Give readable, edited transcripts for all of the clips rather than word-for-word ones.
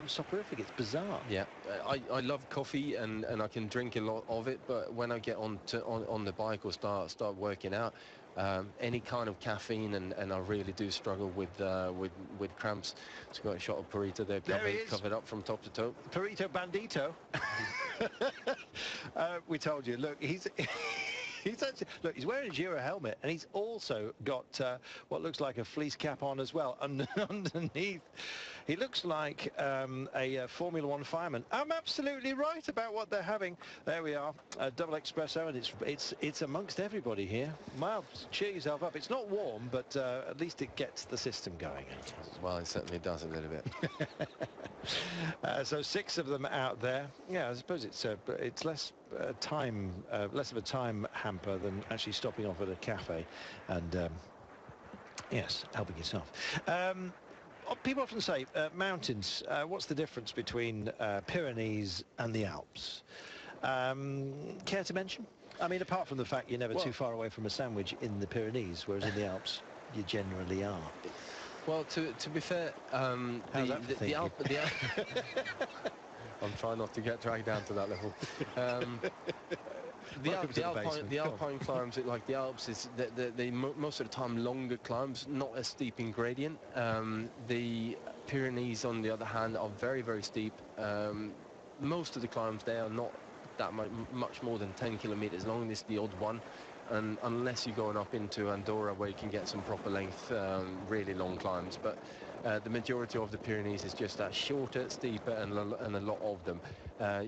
soporific. It's bizarre. Yeah, I love coffee and I can drink a lot of it, but when I get on the bike or start working out, any kind of caffeine and I really do struggle with cramps. It's got a shot of Porte there, covered up from top to toe. Porte Bandito. We told you. Look, he's actually, look, he's wearing a Giro helmet, and he's also got what looks like a fleece cap on as well. Underneath, he looks like a Formula One fireman. I'm absolutely right about what they're having. There we are, a double espresso, and it's amongst everybody here. Mild, cheer yourself up. It's not warm, but at least it gets the system going. Well, it certainly does a little bit. So 6 of them out there. Yeah, I suppose it's less less of a time hamper than actually stopping off at a cafe and yes, helping yourself. People often say mountains, what's the difference between Pyrenees and the Alps? Care to mention? I mean, apart from the fact you're never too far away from a sandwich in the Pyrenees, whereas in the Alps you generally are. Well, to be fair, the I'm trying not to get dragged down to that level. The Alpine climbs, like the Alps, is they most of the time longer climbs, not as steep in gradient. The Pyrenees, on the other hand, are very, very steep. Most of the climbs there are not that much more than 10 kilometers long. This is the odd one. And unless you're going up into Andorra, where you can get some proper length, really long climbs. But the majority of the Pyrenees is just that shorter, steeper, and a lot of them.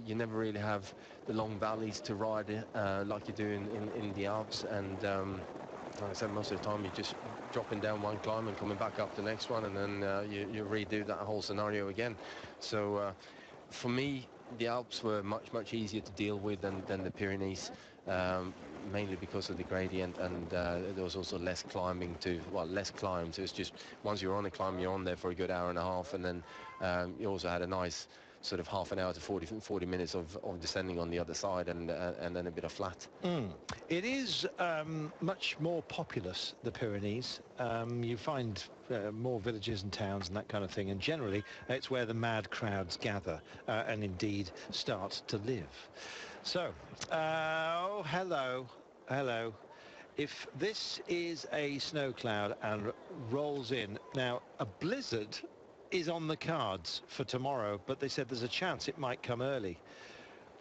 You never really have the long valleys to ride like you do in the Alps. And like I said, most of the time you're just dropping down one climb and coming back up the next one, and then you redo that whole scenario again. So for me, the Alps were much easier to deal with than the Pyrenees. Mainly because of the gradient, and there was also less climbing less climbs. It was just once you're on a climb, you're on there for a good hour and a half, and then you also had a nice sort of half an hour to 40 minutes of descending on the other side, and then a bit of flat. It is much more populous, the Pyrenees. You find more villages and towns and that kind of thing, and generally it's where the mad crowds gather and indeed start to live. So, oh, hello. If this is a snow cloud and rolls in, now a blizzard is on the cards for tomorrow, but they said there's a chance it might come early.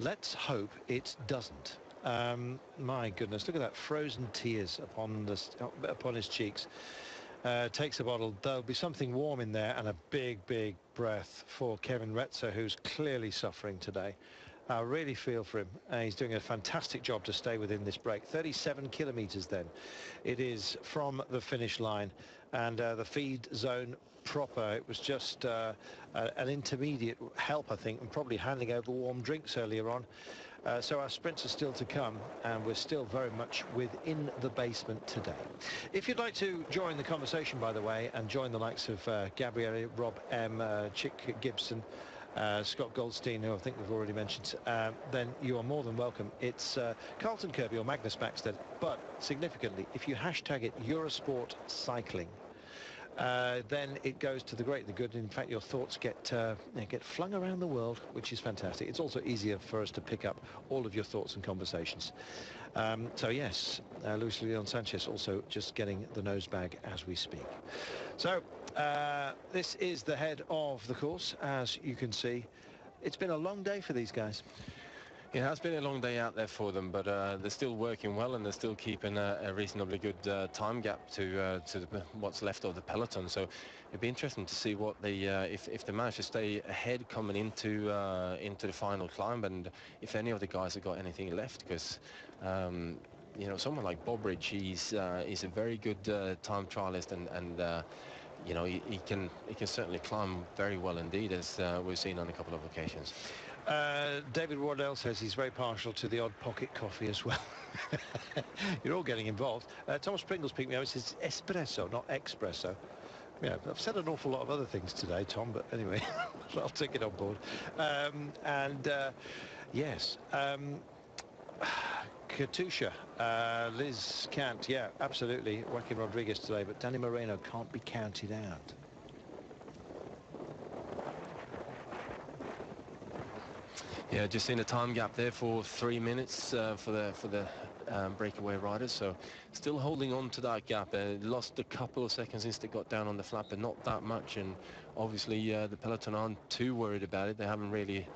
Let's hope it doesn't. My goodness, look at that, frozen tears upon his cheeks. Takes a bottle. There'll be something warm in there, and a big breath for Kevin Retzer, who's clearly suffering today. I really feel for him. He's doing a fantastic job to stay within this break. 37 kilometers then it is from the finish line, and the feed zone proper. It was just an intermediate help, I think, and probably handing over warm drinks earlier on. So our sprints are still to come, and we're still very much within the basement today. If you'd like to join the conversation, by the way, and join the likes of Gabriele, Rob M, Chick Gibson, Scott Goldstein, who I think we've already mentioned, then you are more than welcome. It's Carlton Kirby or Magnus Backstead, but significantly, if you hashtag it Eurosport Cycling, then it goes to the great, the good. In fact, your thoughts get flung around the world, which is fantastic. It's also easier for us to pick up all of your thoughts and conversations. So yes, Luis Leon Sanchez also just getting the nose bag as we speak. So this is the head of the course, as you can see. It's been a long day for these guys. It has been a long day out there for them, but they're still working well, and they're still keeping a reasonably good time gap to what's left of the peloton. So it'd be interesting to see what if they manage to stay ahead coming into the final climb, and if any of the guys have got anything left, because you know, someone like Bobridge, he's a very good time trialist, and you know, he can certainly climb very well indeed, as we've seen on a couple of occasions. David Wardell says he's very partial to the odd pocket coffee as well. You're all getting involved. Thomas Pringles picked me up. It says espresso, not espresso. Yeah, I've said an awful lot of other things today, Tom, but anyway, I'll take it on board. Yes, Katusha, Liz Cant, yeah, absolutely. Joaquin Rodriguez today, but Danny Moreno can't be counted out. Yeah, just seen a time gap there for 3 minutes for the breakaway riders, so still holding on to that gap. Lost a couple of seconds since they got down on the flat, but not that much, and obviously the Peloton aren't too worried about it. They haven't really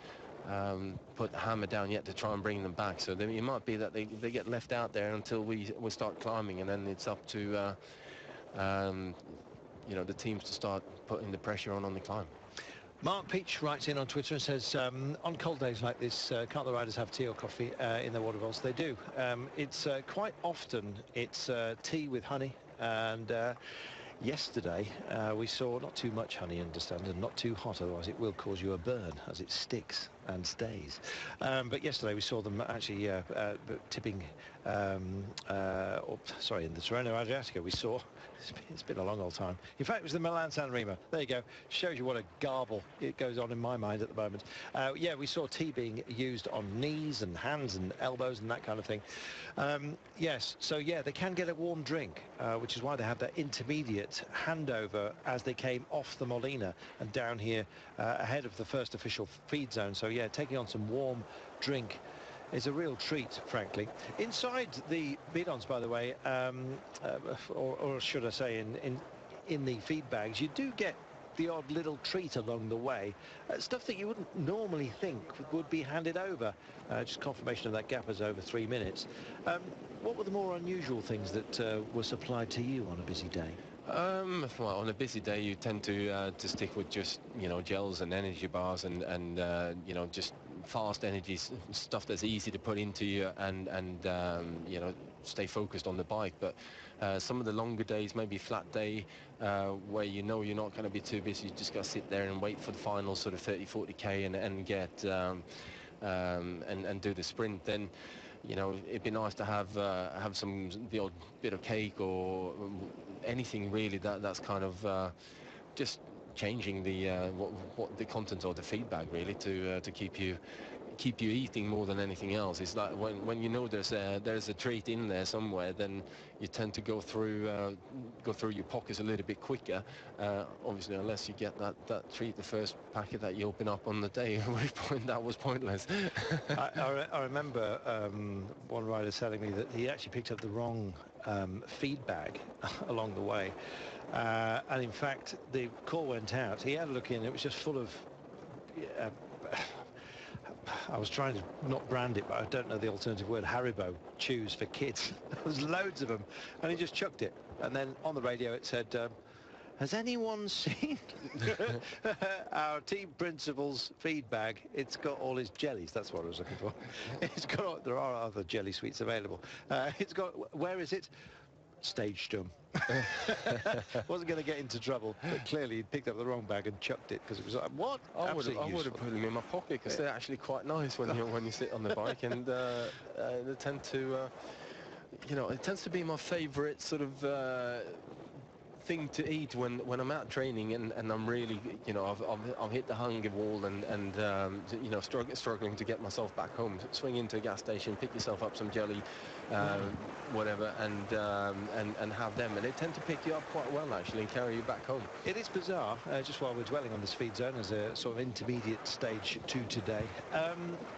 put the hammer down yet to try and bring them back, so it might be that they get left out there until we start climbing, and then it's up to you know, the teams to start putting the pressure on the climb. Mark Peach writes in on Twitter and says, on cold days like this, can't the riders have tea or coffee in their water bottles? They do. It's quite often it's tea with honey, and yesterday we saw not too much honey, understand, and not too hot, otherwise it will cause you a burn as it sticks and stays. But yesterday we saw them actually tipping, sorry, in the Tirreno Adriatico we saw, it's been a long old time. In fact, it was the Milan San Remo. There you go. Shows you what a garble it goes on in my mind at the moment. Yeah, we saw tea being used on knees and hands and elbows and that kind of thing. Yes, so yeah, they can get a warm drink, which is why they had that intermediate handover as they came off the Molina and down here ahead of the first official feed zone. So yeah, taking on some warm drink is a real treat, frankly. Inside the bidons, by the way, or should I say in the feed bags, you do get the odd little treat along the way, stuff that you wouldn't normally think would be handed over. Just confirmation of that gap is over 3 minutes. What were the more unusual things that were supplied to you on a busy day? Well, on a busy day you tend to stick with just, you know, gels and energy bars and you know, just fast energy stuff that's easy to put into you and you know, stay focused on the bike. But some of the longer days, maybe flat day, where you know you're not going to be too busy, you just got to sit there and wait for the final sort of 30-40k and get and do the sprint, then you know, it'd be nice to have the odd bit of cake or anything really that's kind of just changing the what the content or the feedback really to keep you eating more than anything else. It's like when you know there's a treat in there somewhere, then you tend to go through your pockets a little bit quicker, obviously, unless you get that treat the first packet that you open up on the day, at which point that was pointless. I remember one rider telling me that he actually picked up the wrong feed bag along the way, and in fact the call went out. He had a look in, it was just full of I was trying to not brand it, but I don't know the alternative word, Haribo chews for kids. There was loads of them, and he just chucked it. And then on the radio it said, has anyone seen our team principal's feed bag? It's got all his jellies. That's what I was looking for. It's got, there are other jelly sweets available. It's got, where is it? Staged them. Wasn't going to get into trouble, but clearly he picked up the wrong bag and chucked it because it was like, what? I would have put them in my pocket because they're actually quite nice when you sit on the bike, and they tend to you know, it tends to be my favorite sort of thing to eat when I'm out training and I'm really, you know, I've hit the hunger wall and you know, struggling to get myself back home. Swing into a gas station, pick yourself up some jelly, whatever, and have them, and they tend to pick you up quite well actually and carry you back home. It is bizarre, just while we're dwelling on this feed zone as a sort of intermediate stage 2 today.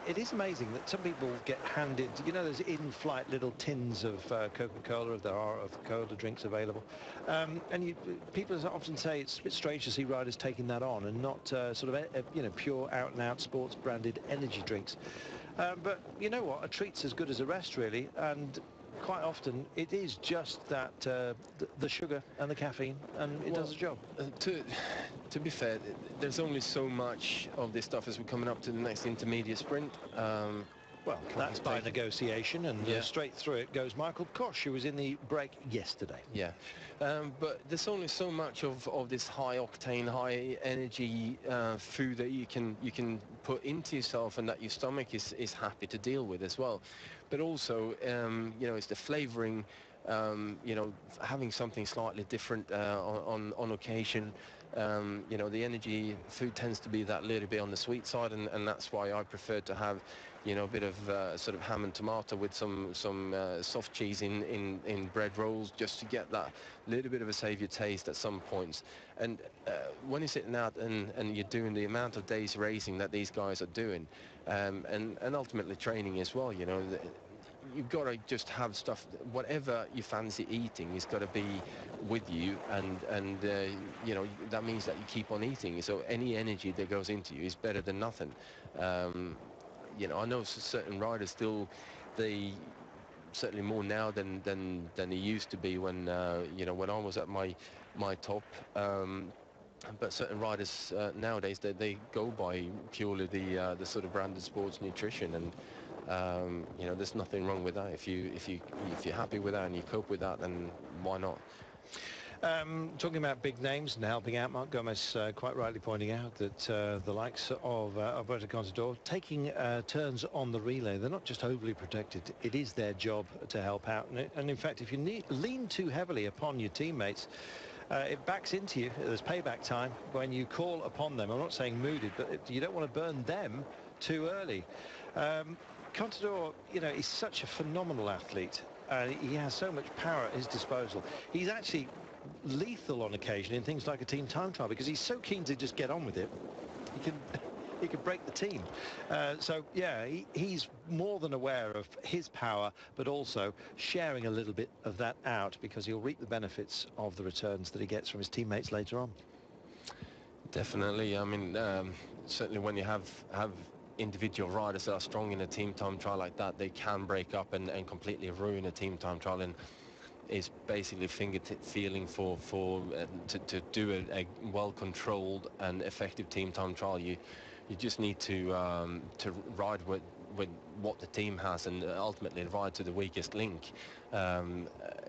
It is amazing that some people get handed, you know, there's in-flight little tins of Coca-Cola, there are of cola drinks available, and people often say it's a bit strange to see riders taking that on and not sort of you know, pure out-and-out sports branded energy drinks. But you know what, a treat's as good as a rest really, and quite often it is just that the sugar and the caffeine, and it does the job. To be fair, there's only so much of this stuff as we're coming up to the next intermediate sprint. Well, that's by negotiation, and straight through it goes Michael Koch, who was in the break yesterday. Yeah, but there's only so much of this high octane, high energy food that you can put into yourself, and that your stomach is happy to deal with as well. But also, you know, it's the flavoring, you know, having something slightly different on occasion. You know, the energy food tends to be that little bit on the sweet side, and that's why I prefer to have, you know, a bit of sort of ham and tomato with some soft cheese in bread rolls, just to get that little bit of a saviour taste at some points. And when you're sitting out and you're doing the amount of days racing that these guys are doing, and ultimately training as well, you know, you've got to just have stuff, whatever you fancy eating has got to be with you, and you know, that means that you keep on eating, so any energy that goes into you is better than nothing. You know, I know certain riders still, they certainly more now than they used to be when you know, when I was at my top, but certain riders nowadays, they go by purely the sort of branded sports nutrition, and you know, there's nothing wrong with that. If you're happy with that and you cope with that, then why not? Talking about big names and helping out, Mark Gomez quite rightly pointing out that the likes of Volta Contender taking turns on the relay, they're not just overly protected. It is their job to help out, and in fact, if you lean too heavily upon your teammates, it backs into you. There's payback time when you call upon them. I'm not saying mooded, but you don't want to burn them too early. Contador, you know, is such a phenomenal athlete. He has so much power at his disposal. He's actually lethal on occasion in things like a team time trial, because he's so keen to just get on with it. He can break the team. So yeah, he's more than aware of his power, but also sharing a little bit of that out, because he'll reap the benefits of the returns that he gets from his teammates later on. Definitely. I mean, certainly when you have individual riders that are strong in a team time trial like that, they can break up and completely ruin a team time trial, and is basically fingertip feeling to do a well-controlled and effective team time trial. You just need to ride with what the team has, and ultimately ride to the weakest link.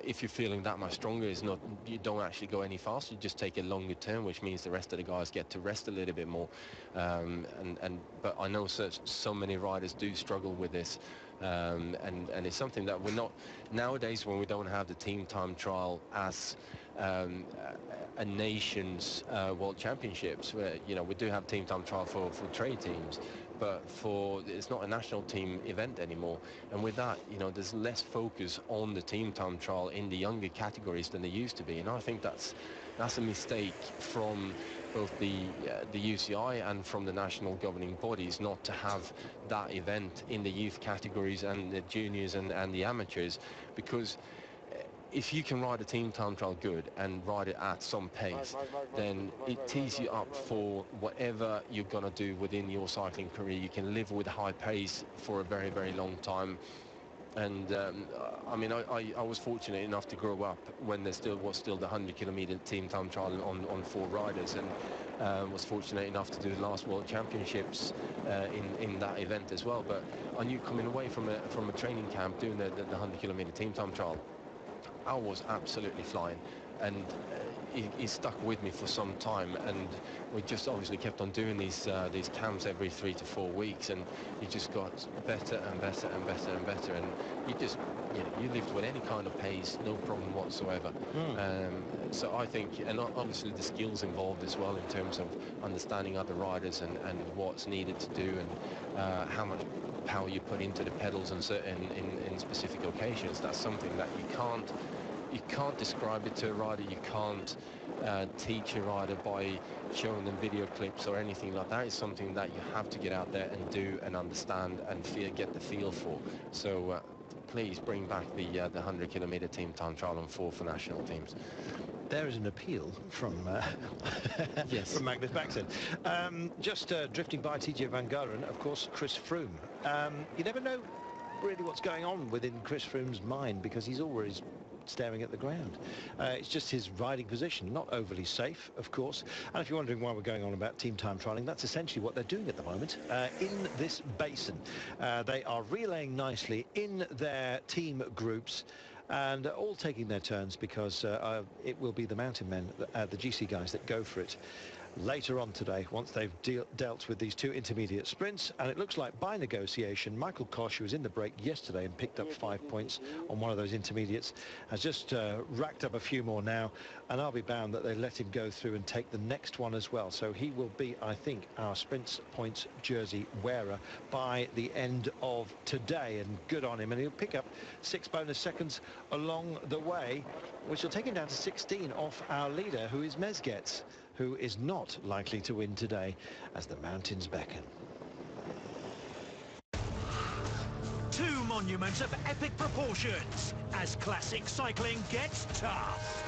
If you're feeling that much stronger, you don't actually go any faster. You just take a longer turn, which means the rest of the guys get to rest a little bit more. But I know so many riders do struggle with this, and it's something that we're not nowadays, when we don't have the team time trial as a nation's world championships, where, you know, we do have team time trial for trade teams, but it's not a national team event anymore. And with that, you know, there's less focus on the team time trial in the younger categories than there used to be, and I think that's a mistake from both the UCI and from the national governing bodies, not to have that event in the youth categories and the juniors and the amateurs, because if you can ride a team time trial good and ride it at some pace, then it tees you up for whatever you're going to do within your cycling career. You can live with high pace for a very, very long time. And I mean, I was fortunate enough to grow up when there was still the 100-kilometer team time trial on 4 riders, and was fortunate enough to do the last World Championships in that event as well. But I knew, coming away from a training camp doing the 100-kilometer team time trial, I was absolutely flying, and he stuck with me for some time, and we just obviously kept on doing these camps every 3 to 4 weeks, and you just got better and better and better and better, and you just, you know, you lived with any kind of pace, no problem whatsoever. So I think, and obviously the skills involved as well, in terms of understanding other riders and what's needed to do, and how much power you put into the pedals and in specific occasions. That's something that you can't describe it to a rider. You can't teach a rider by showing them video clips or anything like that. It's something that you have to get out there and do and understand and get the feel for. So please bring back the 100-kilometer team time trial on 4 for national teams. There is an appeal from yes. from Magnus Backson. Just drifting by TJ Van Garderen, of course, Chris Froome. You never know really what's going on within Chris Froome's mind, because he's always staring at the ground. It's just his riding position, not overly safe, of course. And if you're wondering why we're going on about team time trialing, that's essentially what they're doing at the moment in this basin. They are relaying nicely in their team groups, and all taking their turns, because it will be the mountain men, the GC guys, that go for it. later on today, once they've dealt with these two intermediate sprints. And it looks like by negotiation, Michael Koch, who was in the break yesterday and picked up 5 points on one of those intermediates, has just racked up a few more now, and I'll be bound that they let him go through and take the next one as well. So he will be, I think, our sprint points jersey wearer by the end of today, and good on him. And he'll pick up 6 bonus seconds along the way, which will take him down to 16 off our leader, who is Mezgec, who is not likely to win today as the mountains beckon. Two monuments of epic proportions as classic cycling gets tough.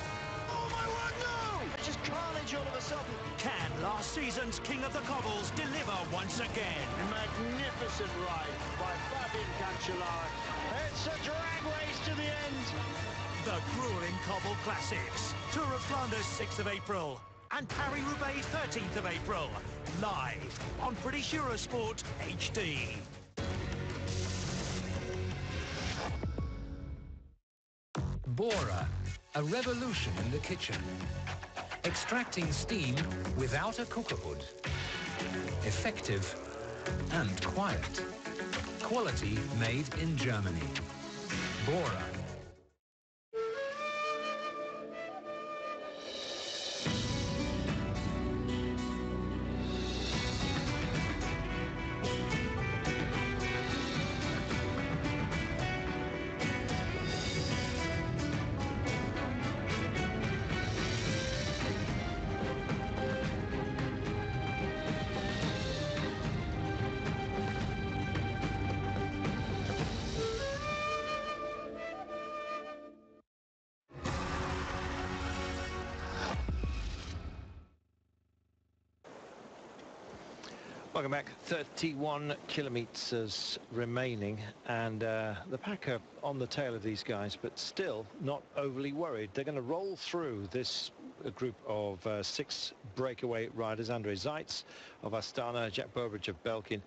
Oh my word, no! It's just carnage all of a sudden. Can last season's King of the Cobbles deliver once again? Magnificent ride by Fabian Cancellara. It's a drag race to the end. The grueling Cobble Classics. Tour of Flanders 6th of April. And Paris-Roubaix 13th of April, live on British Eurosport HD. Bora, a revolution in the kitchen. Extracting steam without a cooker hood. Effective and quiet. Quality made in Germany. Bora. Welcome back. 31 kilometres remaining, and the pack are on the tail of these guys, but still not overly worried. They're going to roll through this group of 6 breakaway riders: Andre Recites of Astana, Jack Bobridge of Belkin,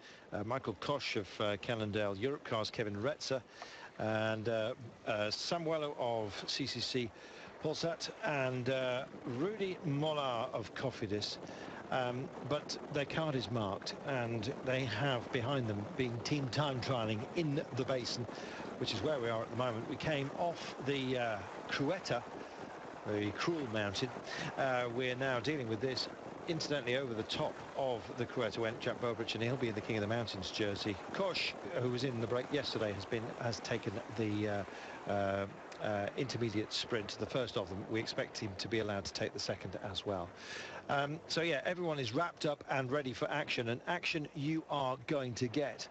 Michael Koch of Cannondale, Europcar's Kevin Retzer, and Samuelo of CCC Polsat, and Rudy Mollard of Cofidis. But their card is marked, and they have behind them been team time trialing in the basin, which is where we are at the moment. We came off the Cruetta, the cruel mountain. We're now dealing with this. Incidentally, over the top of the Cruetta went Jack Bobridge, and he'll be in the King of the Mountains jersey. Koch, who was in the break yesterday, has taken the intermediate sprint, the first of them. We expect him to be allowed to take the second as well. So yeah, everyone is wrapped up and ready for action, and action you are going to get.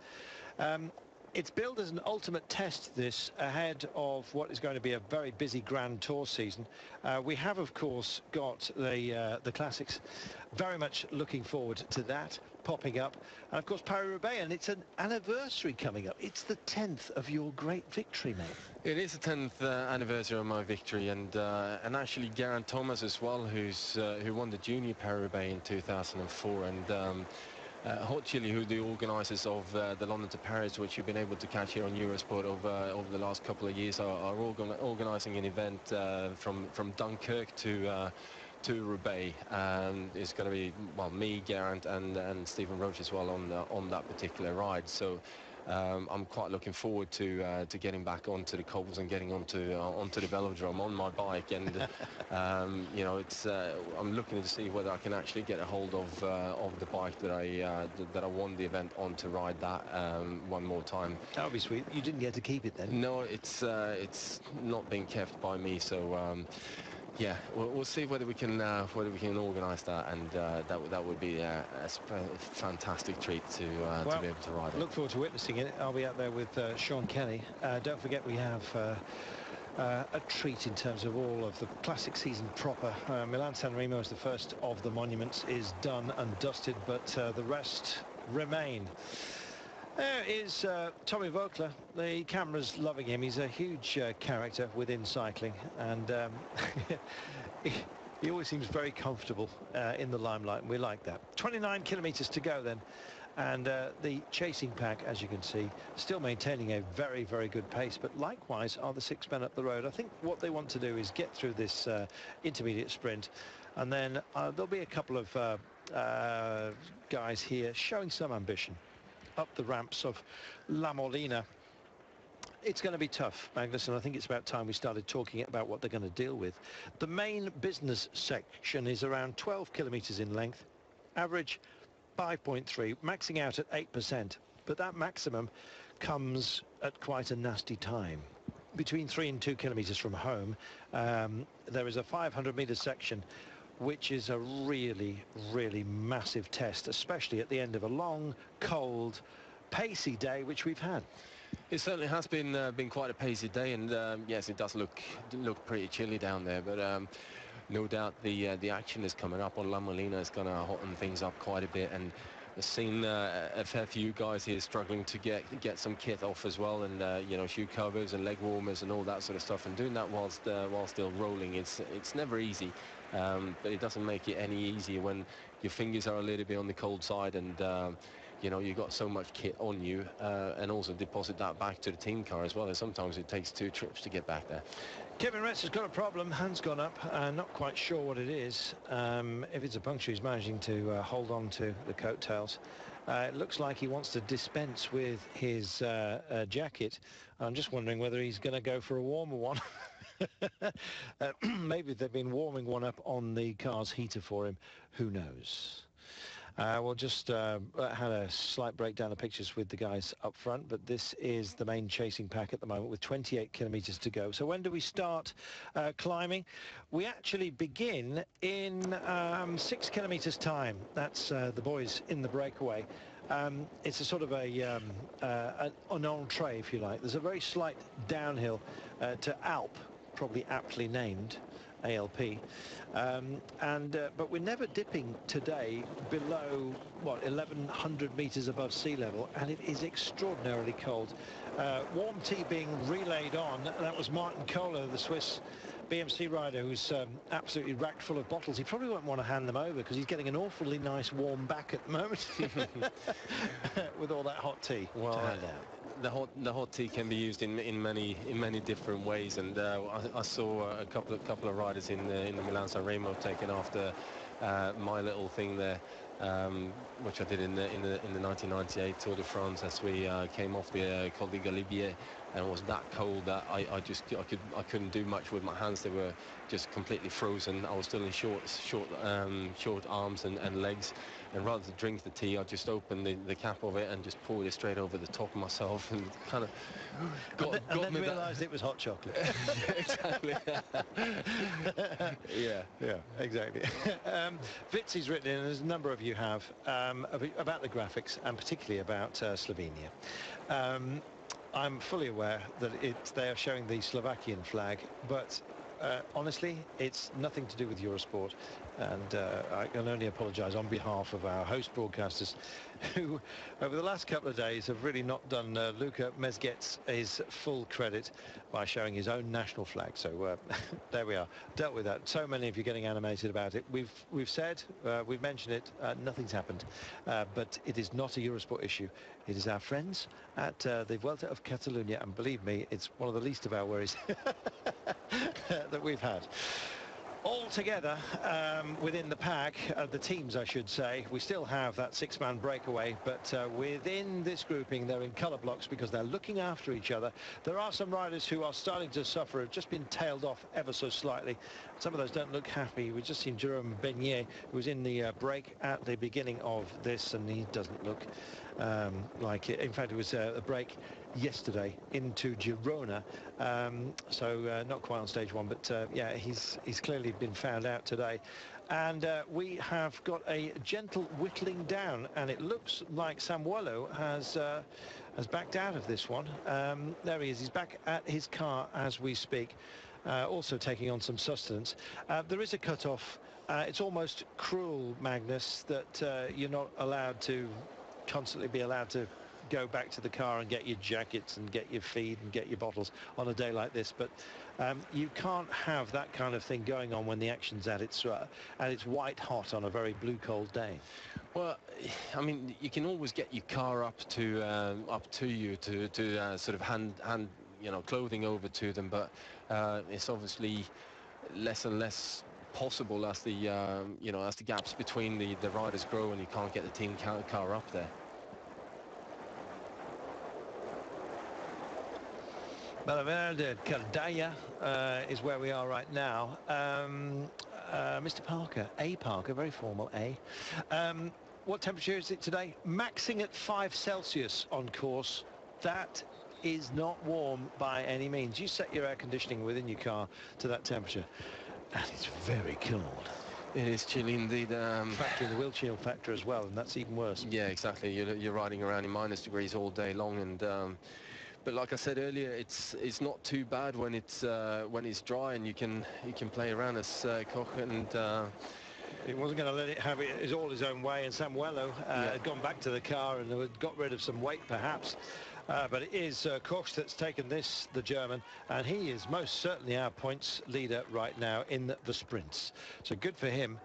It's billed as an ultimate test, this, ahead of what is going to be a very busy Grand Tour season. We have, of course, got the classics. Very much looking forward to that popping up, and of course Paris-Roubaix, and it's an anniversary coming up. It's the 10th of your great victory, mate. It is the 10th anniversary of my victory, and actually Geraint Thomas as well, who won the Junior Paris-Roubaix in 2004, and Hot Chili, who are the organisers of the London to Paris, which you've been able to catch here on Eurosport over the last couple of years, are organising an event from Dunkirk to Roubaix, and it's going to be, well, me, Geraint, and Stephen Roach as well on that particular ride. So I'm quite looking forward to getting back onto the cobbles and getting onto the velodrome on my bike, and you know, it's I'm looking to see whether I can actually get a hold of the bike that I won the event on, to ride that one more time. That would be sweet. You didn't get to keep it then? No, it's not being kept by me, so yeah, we'll see whether we can organise that, and that would be a fantastic treat to be able to ride it. Look forward to witnessing it. I'll be out there with Sean Kenny. Don't forget, we have a treat in terms of all of the classic season proper. Milan-San Remo is the first of the monuments, is done and dusted, but the rest remain. There is Tommy Volta. The camera's loving him. He's a huge character within cycling, and he always seems very comfortable in the limelight, and we like that. 29 kilometres to go then, and the chasing pack, as you can see, still maintaining a very, very good pace, but likewise are the 6 men up the road. I think what they want to do is get through this intermediate sprint, and then there'll be a couple of guys here showing some ambition up the ramps of La Molina. It's going to be tough, Magnus, and I think it's about time we started talking about what they're going to deal with. The main business section is around 12 kilometres in length, average 5.3, maxing out at 8%, but that maximum comes at quite a nasty time. Between 3 and 2 kilometres from home, there is a 500-metre section which is a really, really massive test, especially at the end of a long, cold, pacey day which we've had. It certainly has been quite a pacey day, and yes, it does look pretty chilly down there, but no doubt the action is coming up on La Molina. It's going to hotten things up quite a bit, and I've seen a fair few guys here struggling to get some kit off as well, and you know, shoe covers and leg warmers and all that sort of stuff, and doing that while still rolling. It's never easy, but it doesn't make it any easier when your fingers are a little bit on the cold side, and you know, you've got so much kit on you, and also deposit that back to the team car as well, and sometimes it takes 2 trips to get back there. Kevin Retzer's got a problem, hand's gone up, not quite sure what it is. If it's a puncture, he's managing to hold on to the coattails. It looks like he wants to dispense with his jacket. I'm just wondering whether he's going to go for a warmer one. Maybe they've been warming one up on the car's heater for him, who knows. We'll just had a slight breakdown of pictures with the guys up front, but this is the main chasing pack at the moment with 28 kilometres to go. So when do we start climbing? We actually begin in 6 kilometres time. That's the boys in the breakaway. It's a sort of an entree, if you like. There's a very slight downhill to Alp, probably aptly named ALP, but we're never dipping today below, what, 1,100 meters above sea level, and it is extraordinarily cold. Warm tea being relayed on. That was Martin Kohler, the Swiss BMC rider, who's absolutely racked full of bottles. He probably won't want to hand them over because he's getting an awfully nice warm back at the moment with all that hot tea to hand out. The hot tea can be used in many different ways, and I saw a couple of riders in the Milan San Remo taking after my little thing there, which I did in the 1998 Tour de France as we came off the Col de Galibier, and it was that cold that I couldn't do much with my hands. They were just completely frozen. I was still in short arms and legs, and rather than drink the tea, I just opened the cap of it and just poured it straight over the top of myself, and kind of got then realised it was hot chocolate. Exactly. yeah, exactly. Vitzi's written in, as a number of you have, about the graphics and particularly about Slovenia. I'm fully aware that they are showing the Slovakian flag, but honestly, it's nothing to do with Eurosport, and I can only apologise on behalf of our host broadcasters, who over the last couple of days have really not done Luka Mezget's his full credit by showing his own national flag. So there we are, dealt with that. So many of you getting animated about it. We've said, we've mentioned it, nothing's happened, but it is not a Eurosport issue. It is our friends at the Volta of Catalunya, and believe me, it's one of the least of our worries that we've had. All together within the pack, the teams I should say, we still have that 6-man breakaway, but within this grouping they're in colour blocks because they're looking after each other. There are some riders who are starting to suffer, have just been tailed off ever so slightly. Some of those don't look happy. We've just seen Jerome Beignet, who was in the break at the beginning of this, and he doesn't look like it. In fact, it was a break yesterday into Girona, so not quite on stage 1, but yeah, he's clearly been found out today. And we have got a gentle whittling down, and it looks like Samuelo has backed out of this one. There he is. He's back at his car as we speak, also taking on some sustenance. There is a cut-off. It's almost cruel, Magnus, that you're not allowed to constantly be allowed to go back to the car and get your jackets and get your feed and get your bottles on a day like this, but you can't have that kind of thing going on when the action's at its white hot on a very blue cold day. Well, I mean, you can always get your car up to you to sort of hand clothing over to them, but it's obviously less and less possible as the you know, as the gaps between the riders grow and you can't get the team car up there. Bellaverde, Caldaya is where we are right now. Mr. Parker, A. Parker, very formal, A. What temperature is it today? Maxing at 5 Celsius on course. That is not warm by any means. You set your air conditioning within your car to that temperature, and it's very cold. It is chilly indeed. Factoring the wheel chill factor as well, and that's even worse. Yeah, exactly. You're riding around in minus degrees all day long, and but like I said earlier, it's not too bad when it's dry and you can play around as Koch, and it wasn't going to let it have it all his own way, and Samuelo had gone back to the car and had got rid of some weight perhaps. But it is Koch that's taken this, the German, and he is most certainly our points leader right now in the sprints. So good for him.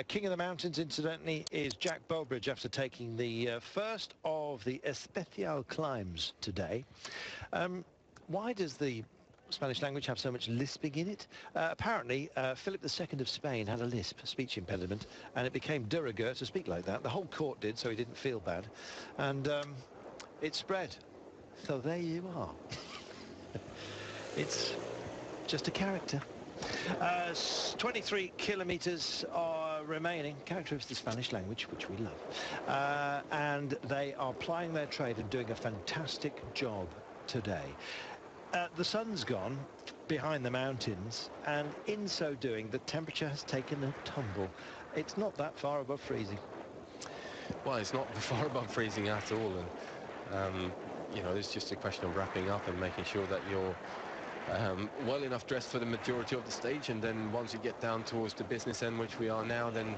King of the Mountains, incidentally, is Jack Bowbridge after taking the first of the Especial climbs today. Why does the Spanish language have so much lisping in it? Apparently, Philip II of Spain had a lisp, a speech impediment, and it became de rigueur to speak like that. The whole court did, so he didn't feel bad. And it spread. So there you are. It's just a character. 23 kilometers are remaining, character of the Spanish language, which we love. And they are plying their trade and doing a fantastic job today. The sun's gone behind the mountains, and in so doing, the temperature has taken a tumble. It's not that far above freezing. Well, it's not far above freezing at all, and you know, it's just a question of wrapping up and making sure that you're well enough dressed for the majority of the stage, and then once you get down towards the business end, which we are now, then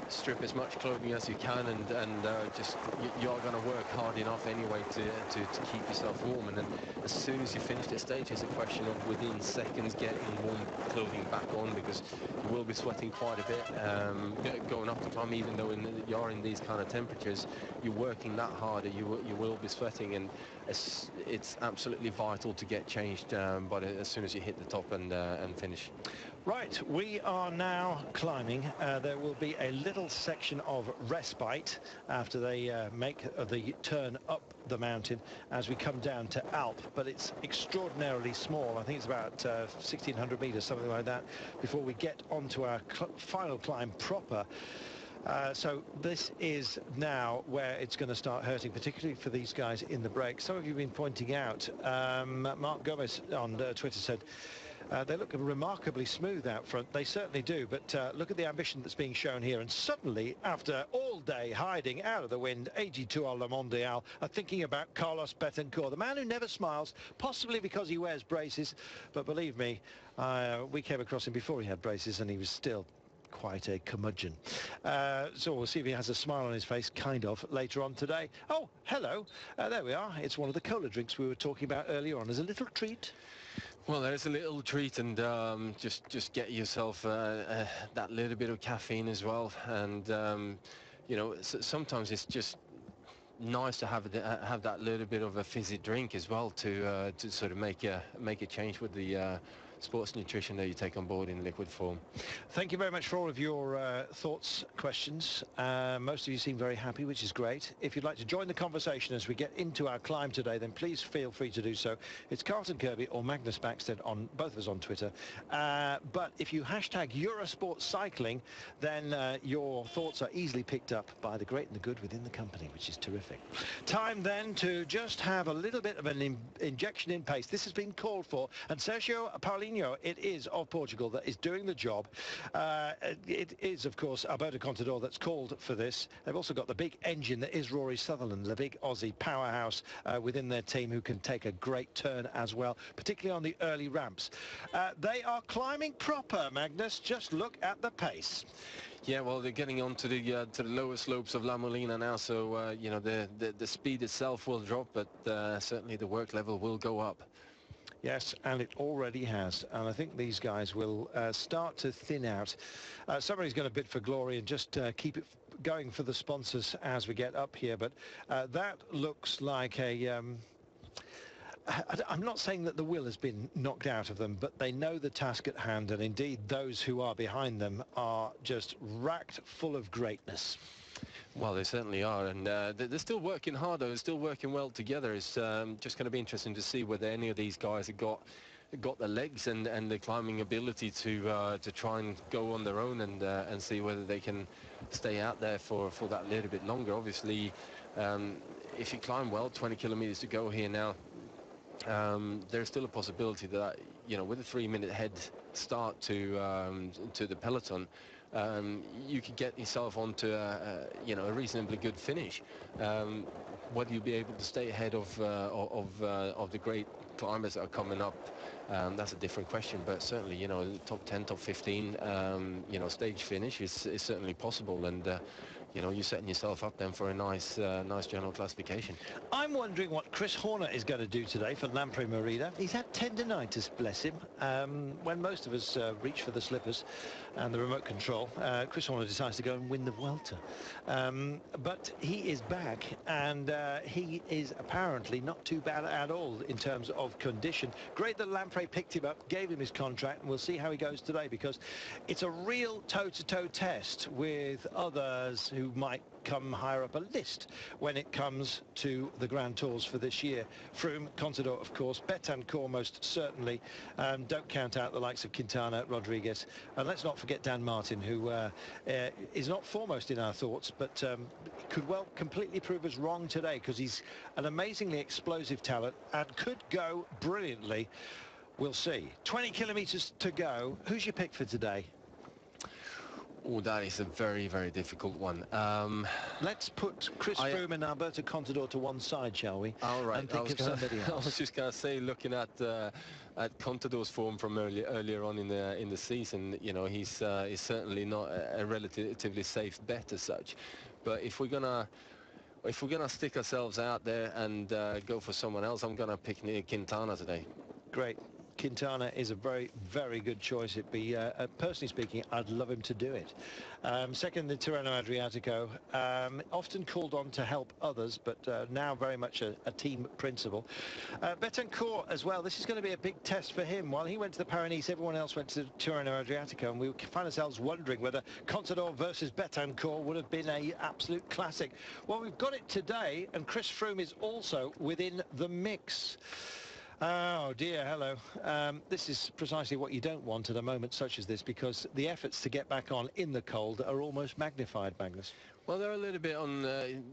strip as much clothing as you can, and just you are going to work hard enough anyway to keep yourself warm. And then as soon as you finish the stage, it's a question of within seconds getting warm clothing back on, because you will be sweating quite a bit going up the climb. Even though you're in these kind of temperatures, you're working that harder, you will be sweating, and it's absolutely vital to get changed but as soon as you hit the top and finish. Right, we are now climbing. There will be a little section of respite after they make the turn up the mountain as we come down to Alp, but it's extraordinarily small. I think it's about 1,600 meters, something like that, before we get onto our final climb proper. So this is now where it's going to start hurting, particularly for these guys in the break. Some of you have been pointing out, Mark Gomez on Twitter said, they look remarkably smooth out front. They certainly do, but look at the ambition that's being shown here. And suddenly, after all day hiding out of the wind, AG2 Le Mondial are thinking about Carlos Betancourt, the man who never smiles, possibly because he wears braces. But believe me, we came across him before he had braces, and he was still quite a curmudgeon. So we'll see if he has a smile on his face, kind of, later on today. Oh, hello. There we are. It's one of the cola drinks we were talking about earlier on as a little treat. Well, there's a little treat, and just get yourself that little bit of caffeine as well. And you know, sometimes it's just nice to have that little bit of a fizzy drink as well to sort of make a change with the sports nutrition that you take on board in liquid form. Thank you very much for all of your thoughts, questions. Most of you seem very happy, which is great. If you'd like to join the conversation as we get into our climb today, then please feel free to do so. It's Carlton Kirby or Magnus Backstead on both of us on Twitter. But if you hashtag Eurosport Cycling, then your thoughts are easily picked up by the great and the good within the company, which is terrific. Time then to just have a little bit of an injection in pace. This has been called for, and Sergio Paulinho, it is of Portugal, that is doing the job. It is, of course, Alberto Contador that's called for this. They've also got the big engine that is Rory Sutherland, the big Aussie powerhouse within their team, who can take a great turn as well, particularly on the early ramps. They are climbing proper, Magnus. Just look at the pace. Yeah, well, they're getting on to the lower slopes of La Molina now, so you know, the speed itself will drop, but certainly the work level will go up. Yes, and it already has, and I think these guys will start to thin out. Somebody's going to bid for glory and just keep it going for the sponsors as we get up here, but that looks like a I'm not saying that the will has been knocked out of them, but they know the task at hand, and indeed those who are behind them are just racked full of greatness. Well, they certainly are, and they're still working hard, though. They're still working well together. It's just going to be interesting to see whether any of these guys have got the legs and the climbing ability to try and go on their own and see whether they can stay out there for that little bit longer. Obviously, if you climb well, 20 kilometers to go here now. There's still a possibility that, you know, with a 3-minute head start to the peloton, you could get yourself onto you know, a reasonably good finish. Whether you'll be able to stay ahead of the great climbers that are coming up, that's a different question. But certainly, you know, top 10, top 15, you know, stage finish is certainly possible, and you know, you're setting yourself up then for a nice general classification. I'm wondering what Chris Horner is going to do today for Lampre Merida. He's had tendinitis, bless him. When most of us reach for the slippers and the remote control, Chris Horner decides to go and win the Volta. But he is back, and he is apparently not too bad at all in terms of condition. Great that Lampre picked him up, gave him his contract, and we'll see how he goes today, because it's a real toe-to-toe test with others who might come higher up a list when it comes to the Grand Tours for this year. Froome, Contender, of course, Betancourt most certainly. Don't count out the likes of Quintana, Rodriguez, and let's not forget Dan Martin, who is not foremost in our thoughts, but could well completely prove us wrong today, because he's an amazingly explosive talent and could go brilliantly. We'll see. 20 kilometers to go. Who's your pick for today? Oh, that is a very, very difficult one. Let's put Chris Froome and Alberto Contador to one side, shall we? All right. And think of somebody else. I was just going to say, looking at Contador's form from earlier on in the season, you know, he's certainly not a relatively safe bet as such. But if we're gonna stick ourselves out there and go for someone else, I'm gonna pick Quintana today. Great. Quintana is a very, very good choice. It'd be, personally speaking, I'd love him to do it. Second, the Tirreno Adriatico, often called on to help others, but now very much a team principle. Betancourt as well. This is going to be a big test for him. While he went to the Pyrenees, everyone else went to the Tirreno Adriatico, and we find ourselves wondering whether Contador versus Betancourt would have been an absolute classic. Well, we've got it today, and Chris Froome is also within the mix. Oh dear, hello. This is precisely what you don't want at a moment such as this, because the efforts to get back on in the cold are almost magnified, Magnus. Well, there are a little bit on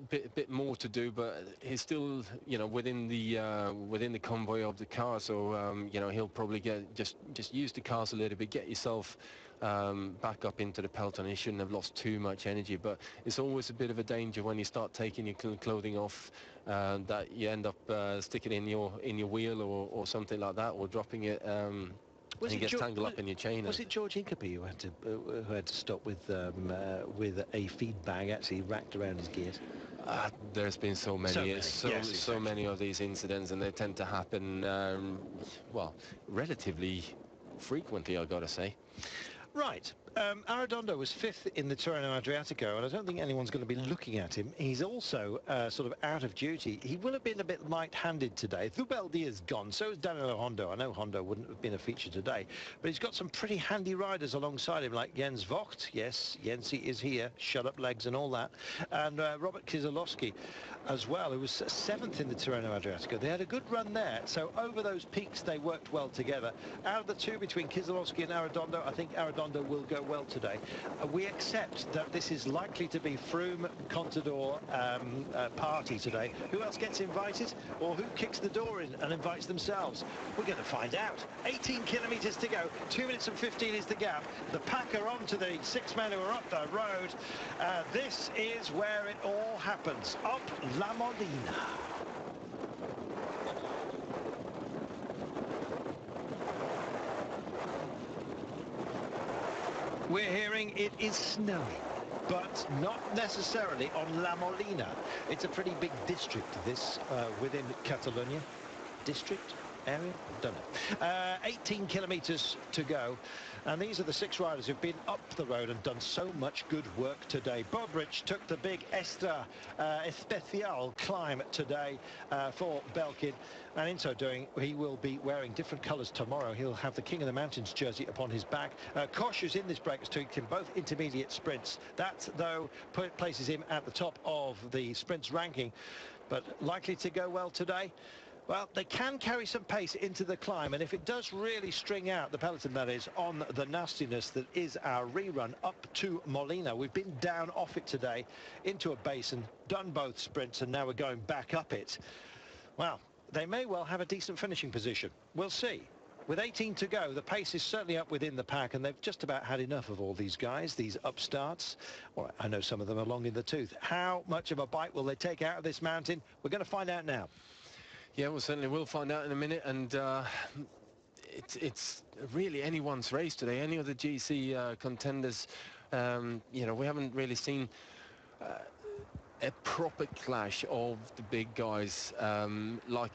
bit more to do, but he's still, you know, within the convoy of the car. So you know, he'll probably just use the cars a little bit, get yourself back up into the peloton. He shouldn't have lost too much energy, but it's always a bit of a danger when you start taking your clothing off, that you end up sticking it in your wheel or something like that, or dropping it. And it gets tangled up in your chain. Was it George Hincapie who had to stop with a feed bag actually wrapped around his gears? There's been so many, so many of these incidents, and they tend to happen, well, relatively frequently, I've got to say. Right. Arredondo was 5th in the Tirreno Adriatico, and I don't think anyone's going to be looking at him. He's also sort of out of duty. He will have been a bit light-handed today. Zubeldia is gone, so is Danilo Hondo. I know Hondo wouldn't have been a feature today, but he's got some pretty handy riders alongside him, like Jens Vogt. Yes, Jensi is here, shut up legs and all that. And Robert Kieselowski as well, who was 7th in the Tirreno Adriatico. They had a good run there, so over those peaks they worked well together. Out of the two between Kieselowski and Arredondo, I think Arredondo will go well today. We accept that this is likely to be Froome Contador party today. Who else gets invited, or who kicks the door in and invites themselves? We're going to find out. 18 kilometers to go, 2 minutes and 15 is the gap. The pack are on to the 6 men who are up the road. This is where it all happens, up La Molina. We're hearing it is snowing, but not necessarily on La Molina. It's a pretty big district, this, within Catalunya. District? area? Don't know. 18 kilometres to go. And these are the 6 riders who've been up the road and done so much good work today. Bobrich took the big Extra Especial climb today for Belkin. And in so doing, he will be wearing different colours tomorrow. He'll have the King of the Mountains jersey upon his back. Kosh, who's in this break, has taken both intermediate sprints. That, though, places him at the top of the sprints ranking. But likely to go well today. Well, they can carry some pace into the climb, and if it does really string out, the peloton that is, on the nastiness that is our rerun up to Molina. We've been down off it today into a basin, done both sprints, and now we're going back up it. Well, they may well have a decent finishing position. We'll see. With 18 to go, the pace is certainly up within the pack, and they've just about had enough of all these guys, these upstarts. Well, I know some of them are long in the tooth. How much of a bite will they take out of this mountain? We're going to find out now. Yeah, well, certainly we'll find out in a minute, and it's really anyone's race today. Any of the GC contenders, you know, we haven't really seen a proper clash of the big guys like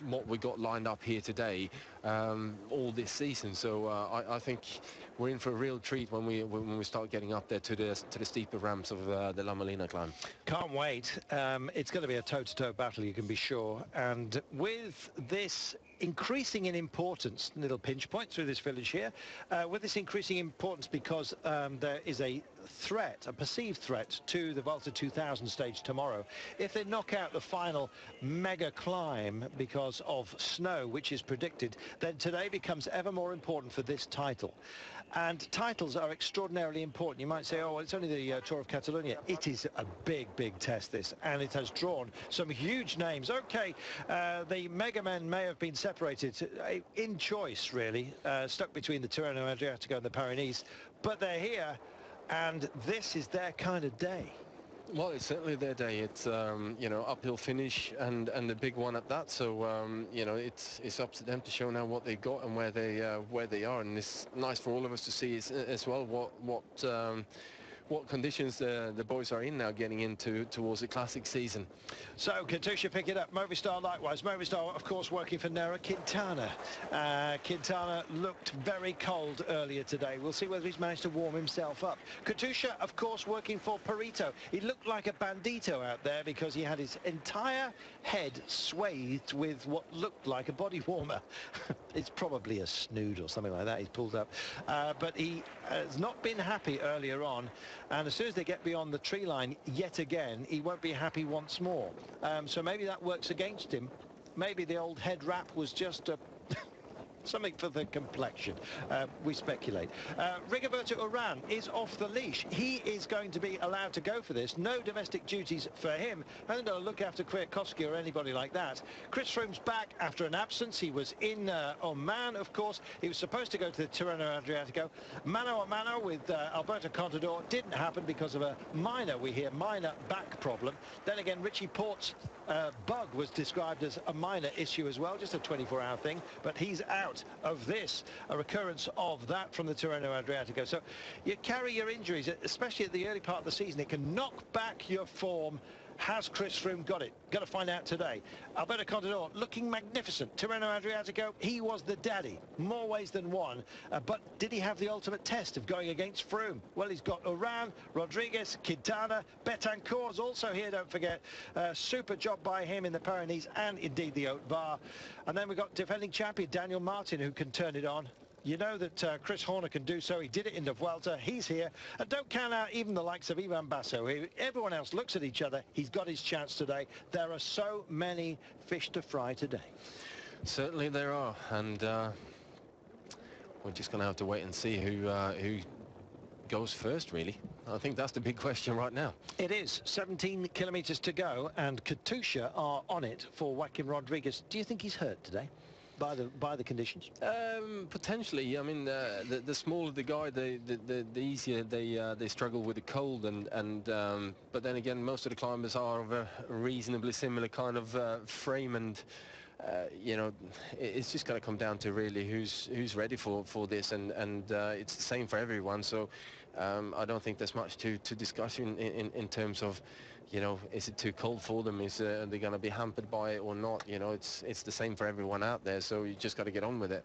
what we got lined up here today all this season. So I think we're in for a real treat when we start getting up there to the steeper ramps of the La Molina climb. Can't wait. It's going to be a toe-to-toe battle, you can be sure. And with this increasing in importance, little pinch point through this village here, with this increasing importance because there is a threat, a perceived threat to the Volta 2000 stage tomorrow. If they knock out the final mega climb because of snow, which is predicted, then today becomes ever more important for this title. And titles are extraordinarily important. You might say, oh, well, it's only the Tour of Catalunya. It is a big, big test, this, and it has drawn some huge names. Okay, the mega men may have been separated in choice, really, stuck between the Tirreno Adriatico and the Pyrenees, but they're here, and this is their kind of day. Well, it's certainly their day. It's you know, uphill finish and the big one at that. So you know, it's up to them to show now what they've got and where they are. And it's nice for all of us to see as well what conditions the boys are in now, getting into towards the classic season. So Katusha pick it up. Movistar likewise. Movistar, of course, working for Nera Quintana. Quintana looked very cold earlier today. We'll see whether he's managed to warm himself up. Katusha, of course, working for Perito. He looked like a bandito out there because he had his entire head swathed with what looked like a body warmer. It's probably a snood or something like that he's pulled up. But he has not been happy earlier on. And as soon as they get beyond the tree line yet again, he won't be happy once more. So maybe that works against him. Maybe the old head wrap was just something for the complexion. We speculate. Rigoberto Urán is off the leash. He is going to be allowed to go for this. No domestic duties for him. Hasn't got to look after Kwiatkowski or anybody like that. Chris Froome's back after an absence. He was in Oman, of course. He was supposed to go to the Tirreno Adriatico. Mano a mano with Alberto Contador. Didn't happen because of a minor back problem. Then again, Richie Porte's bug was described as a minor issue as well, just a 24-hour thing, but he's out of this, a recurrence of that from the Tirreno Adriatico. So you carry your injuries, especially at the early part of the season. It can knock back your form. Has Chris Froome got it? Got to find out today. Alberto Contador looking magnificent. Tirreno Adriatico, he was the daddy, more ways than one. But did he have the ultimate test of going against Froome? Well, he's got Urán, Rodriguez, Quintana, Betancourt's also here, don't forget. Super job by him in the Pyrenees and indeed the Haute Var. And then we've got defending champion Daniel Martin, who can turn it on. You know that Chris Horner can do so. He did it in the Vuelta. He's here. And don't count out even the likes of Ivan Basso. Everyone else looks at each other. He's got his chance today. There are so many fish to fry today. Certainly there are. And we're just going to have to wait and see who goes first, really. I think that's the big question right now. It is. 17 kilometres to go. And Katusha are on it for Joaquim Rodriguez. Do you think he's hurt today? By the conditions? Potentially. I mean, the smaller the guy, the easier they struggle with the cold, but then again, most of the climbers are of a reasonably similar kind of frame, and you know, it's just going to come down to really who's ready for this, and it's the same for everyone. So I don't think there's much to discuss in terms of, you know, is it too cold for them? Is are they going to be hampered by it or not? You know, it's the same for everyone out there, so you just got to get on with it.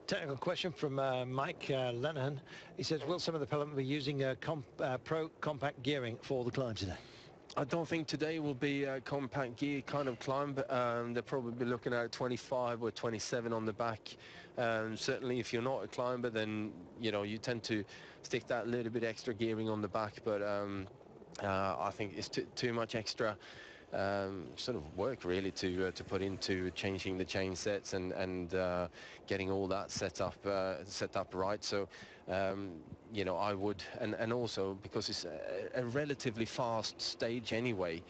Technical question from Mike Lenehan. He says, will some of the Peloton be using Pro compact gearing for the climb today? I don't think today will be a compact gear kind of climb, but they'll probably be looking at 25 or 27 on the back. Certainly if you're not a climber, then, you know, you tend to stick that little bit extra gearing on the back, but I think it's too much extra sort of work really to put into changing the chain sets and getting all that set up right. So you know, I would, and also because it's a relatively fast stage anyway,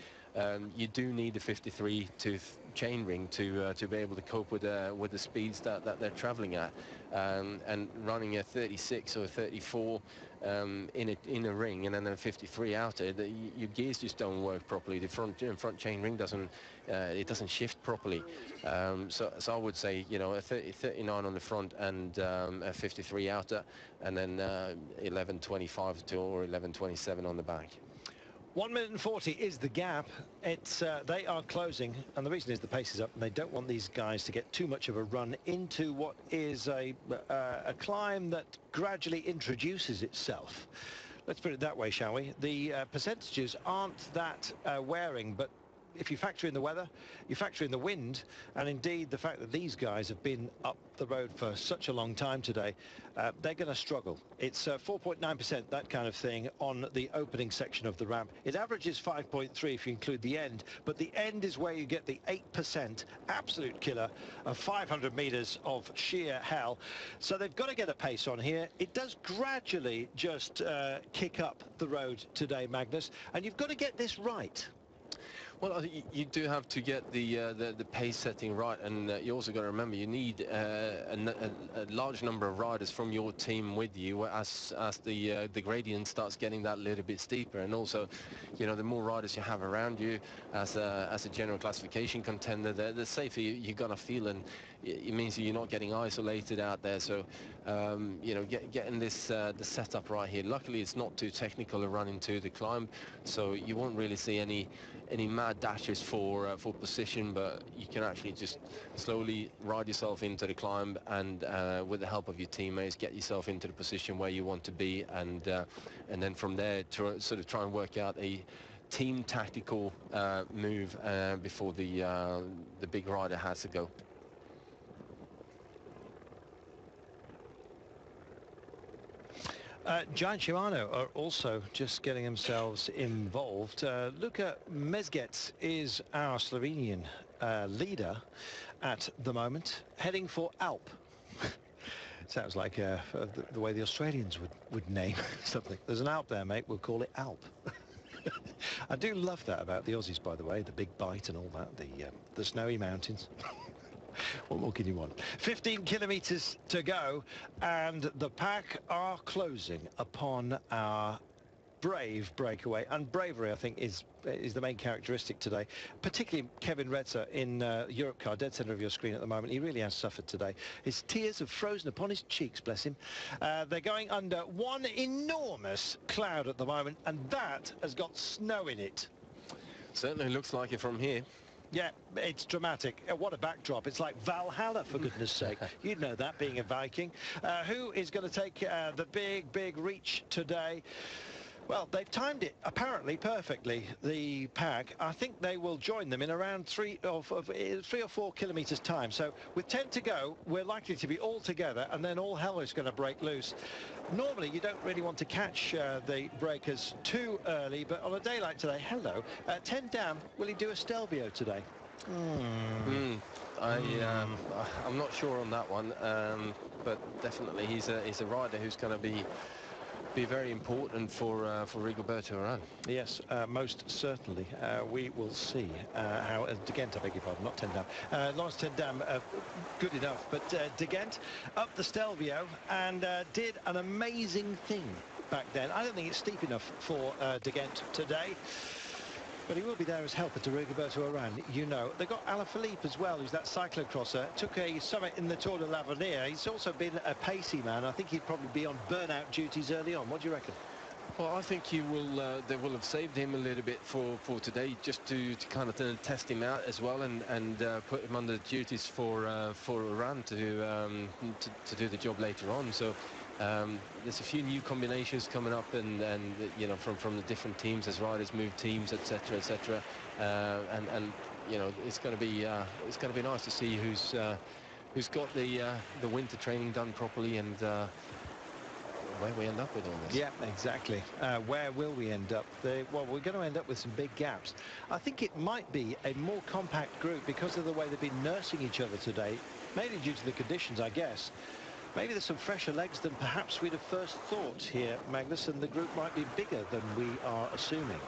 you do need a 53 tooth chain ring to be able to cope with the speeds that they're traveling at, and running a 36 or 34 in a ring and then a 53 outer, your gears just don't work properly. The front chain ring doesn't shift properly. So I would say, you know, a 39 on the front and a 53 outer, and then 11.25 or 11.27 on the back. 1 minute and 40 is the gap. It's they are closing, and the reason is the pace is up, and they don't want these guys to get too much of a run into what is a climb that gradually introduces itself. Let's put it that way, shall we? The percentages aren't that wearing, but if you factor in the weather, you factor in the wind, and indeed the fact that these guys have been up the road for such a long time today, they're going to struggle. It's 4.9%, that kind of thing, on the opening section of the ramp. It averages 5.3 if you include the end, but the end is where you get the 8% absolute killer of 500 meters of sheer hell. So they've got to get a pace on here. It does gradually just kick up the road today, Magnus, and you've got to get this right. Well, I think you do have to get the pace setting right, and you also got to remember you need a large number of riders from your team with you as the gradient starts getting that little bit steeper, and also, you know, the more riders you have around you as a general classification contender, the safer you're gonna feel, and it means you're not getting isolated out there. So you know, getting this the setup right here. Luckily, it's not too technical a run into the climb, so you won't really see any mad dashes for position, but you can actually just slowly ride yourself into the climb, and with the help of your teammates, get yourself into the position where you want to be, and then from there to sort of try and work out a team tactical move before the big rider has to go. Giant Shimano are also just getting themselves involved. Luka Mezgec is our Slovenian leader at the moment, heading for Alp. Sounds like the way the Australians would name something. There's an Alp there, mate. We'll call it Alp. I do love that about the Aussies, by the way, the big bite and all that, the snowy mountains. What more can you want? 15 kilometers to go, and the pack are closing upon our brave breakaway, and bravery, I think, is the main characteristic today, particularly Kevin Retzer in Europe car, dead center of your screen at the moment. He really has suffered today. His tears have frozen upon his cheeks, bless him. They're going under one enormous cloud at the moment, and that has got snow in it. Certainly looks like it from here. Yeah, it's dramatic. What a backdrop. It's like Valhalla, for goodness sake. You'd know that, being a Viking. Who is going to take the big reach today? Well, they've timed it apparently perfectly, the pack. I think they will join them in around 3 or 4 kilometers time. So with 10 to go, we're likely to be all together, and then all hell is going to break loose. Normally, you don't really want to catch the breakers too early, but on a day like today, hello, 10 down, will he do a Stelvio today? I'm not sure on that one, but definitely he's a rider who's going to be very important for Rigoberto Urán. Yes, most certainly. We will see how De Gent, I beg your pardon, not 10 down. Laurels 10 down, good enough, but De Gent up the Stelvio and did an amazing thing back then. I don't think it's steep enough for De Gent today, but he will be there as helper to Rigoberto Urán, you know. They've got Alaphilippe as well, who's that cyclocrosser. Took a summit in the Tour de l'Avenir. He's also been a pacey man. I think he'd probably be on burnout duties early on. What do you reckon? Well, I think they will have saved him a little bit for today, just to kind of test him out as well, and put him under duties for a run to do the job later on. So there's a few new combinations coming up, and you know, from the different teams as riders move teams, etc., etc. And you know, it's going to be nice to see who's got the winter training done properly, and where we end up with all this. Yeah, exactly. Where will we end up? Well, we're going to end up with some big gaps. I think it might be a more compact group because of the way they've been nursing each other today, mainly due to the conditions, I guess. Maybe there's some fresher legs than perhaps we'd have first thought here, Magnus, and the group might be bigger than we are assuming.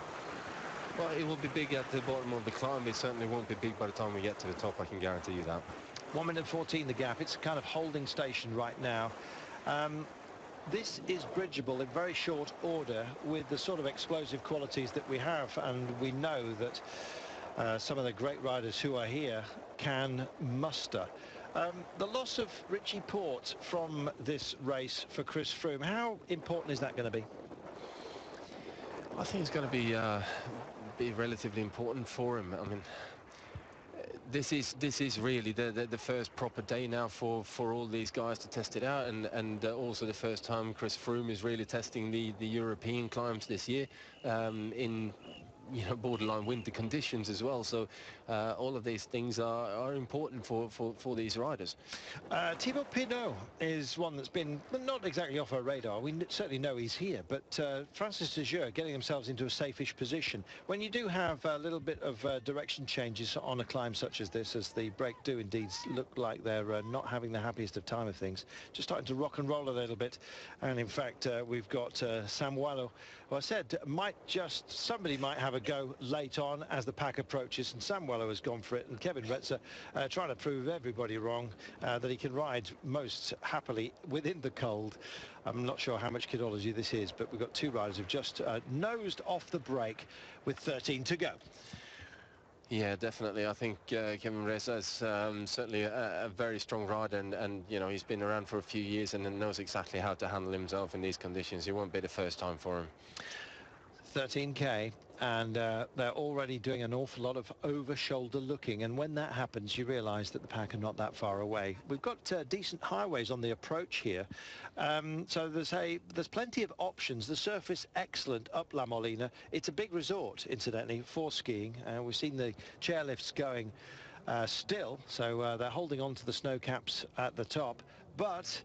Well, it will be big at the bottom of the climb. It certainly won't be big by the time we get to the top, I can guarantee you that. 1 minute 14 the gap. It's a kind of holding station right now. This is Bridgeable in very short order with the sort of explosive qualities that we have, and we know that some of the great riders who are here can muster. The loss of Richie Porte from this race for Chris Froome, how important is that going to be? I think it's going to be relatively important for him. I mean, this is really the first proper day now for all these guys to test it out, and also the first time Chris Froome is really testing the European climbs this year in, you know, borderline winter conditions as well. So all of these things are important for these riders. Thibaut Pinot is one that's been not exactly off our radar. We certainly know he's here, but Francis Dejeux getting themselves into a safe-ish position. When you do have a little bit of direction changes on a climb such as this, as the break do indeed look like they're not having the happiest of time of things, just starting to rock and roll a little bit. And in fact, we've got Sam Wallah, who I said somebody might have a go late on as the pack approaches, and Sam Wallah has gone for it, and Kevin Retzer trying to prove everybody wrong that he can ride most happily within the cold. I'm not sure how much kidology this is, but we've got two riders who've just nosed off the break with 13 to go. Yeah, definitely. I think Kevin Retzer is certainly a very strong rider, and you know, he's been around for a few years and knows exactly how to handle himself in these conditions. It won't be the first time for him. 13k, and they're already doing an awful lot of over-shoulder looking, and when that happens you realize that the pack are not that far away. We've got decent highways on the approach here, so there's plenty of options. The surface excellent up La Molina. It's a big resort, incidentally, for skiing. We've seen the chairlifts going still, so they're holding on to the snow caps at the top, but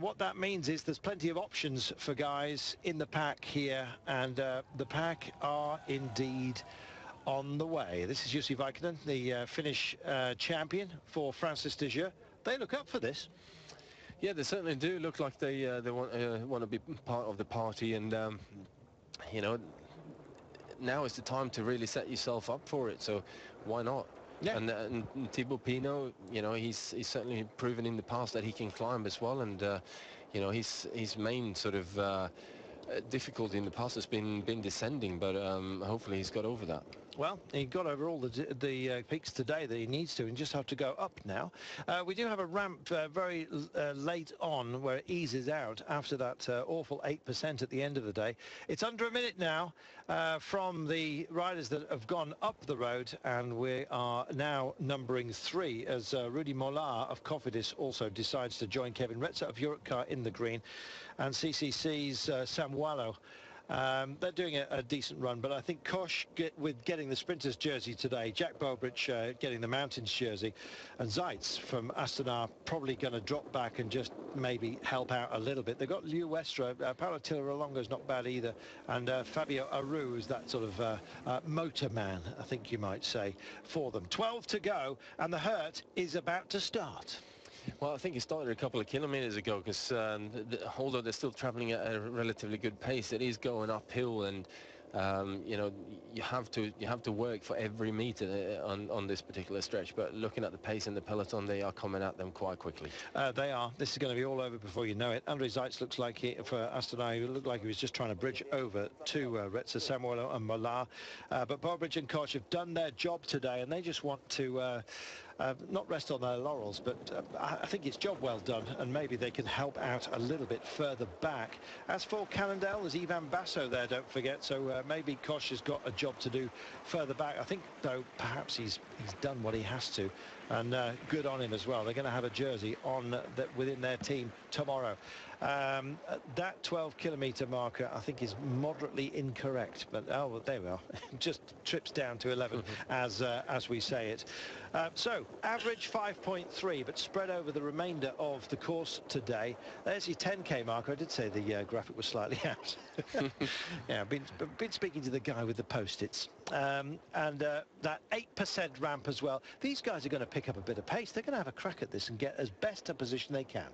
what that means is there's plenty of options for guys in the pack here, and the pack are indeed on the way. This is Jussi Vaikkonen, the Finnish champion for Francis Dejeux. They look up for this. Yeah, they certainly do look like they want to be part of the party, and you know, now is the time to really set yourself up for it, so why not? Yeah. And Thibaut Pinot, you know, he's certainly proven in the past that he can climb as well, and you know, his main sort of difficulty in the past has been descending, but hopefully he's got over that. Well, he got over all the peaks today that he needs to, and just have to go up now. We do have a ramp very late on where it eases out after that awful 8% at the end of the day. It's under a minute now from the riders that have gone up the road, and we are now numbering 3 as Rudy Mollard of Cofidis also decides to join Kevin Retzer of Europcar in the green, and CCC's Sam Wallah. They're doing a decent run, but I think Koch getting the sprinters jersey today, Jack Bowbridge getting the mountains jersey, and Recites from Aston are probably going to drop back and just maybe help out a little bit. They've got Liu Westra, Paolo Tillerolongo's not bad either, and Fabio Aru is that sort of motor man, I think you might say, for them. 12 to go, and the hurt is about to start. Well, I think it started a couple of kilometers ago, because although they're still traveling at a relatively good pace, it is going uphill, and you know, you have to work for every meter on this particular stretch. But looking at the pace in the peloton, they are coming at them quite quickly. They are. This is going to be all over before you know it. Andre Recites looks like for Aston, he looked like he was just trying to bridge over to Retzer, Samuel and Mollard. But Bowbridge and Koch have done their job today, and they just want to not rest on their laurels, but I think it's job well done, and maybe they can help out a little bit further back. As for Cannondale, there's Ivan Basso there, don't forget, so maybe Koch has got a job to do further back. I think, though, perhaps he's done what he has to, and good on him as well. They're going to have a jersey on within their team tomorrow. That 12-kilometre marker, I think, is moderately incorrect, but oh, well, there we are. Just trips down to 11 as we say it. So average 5.3, but spread over the remainder of the course today. There's your 10k marker. I did say the graphic was slightly out. Yeah, been speaking to the guy with the post-its, and that 8% ramp as well. These guys are going to pick up a bit of pace. They're going to have a crack at this and get as best a position they can.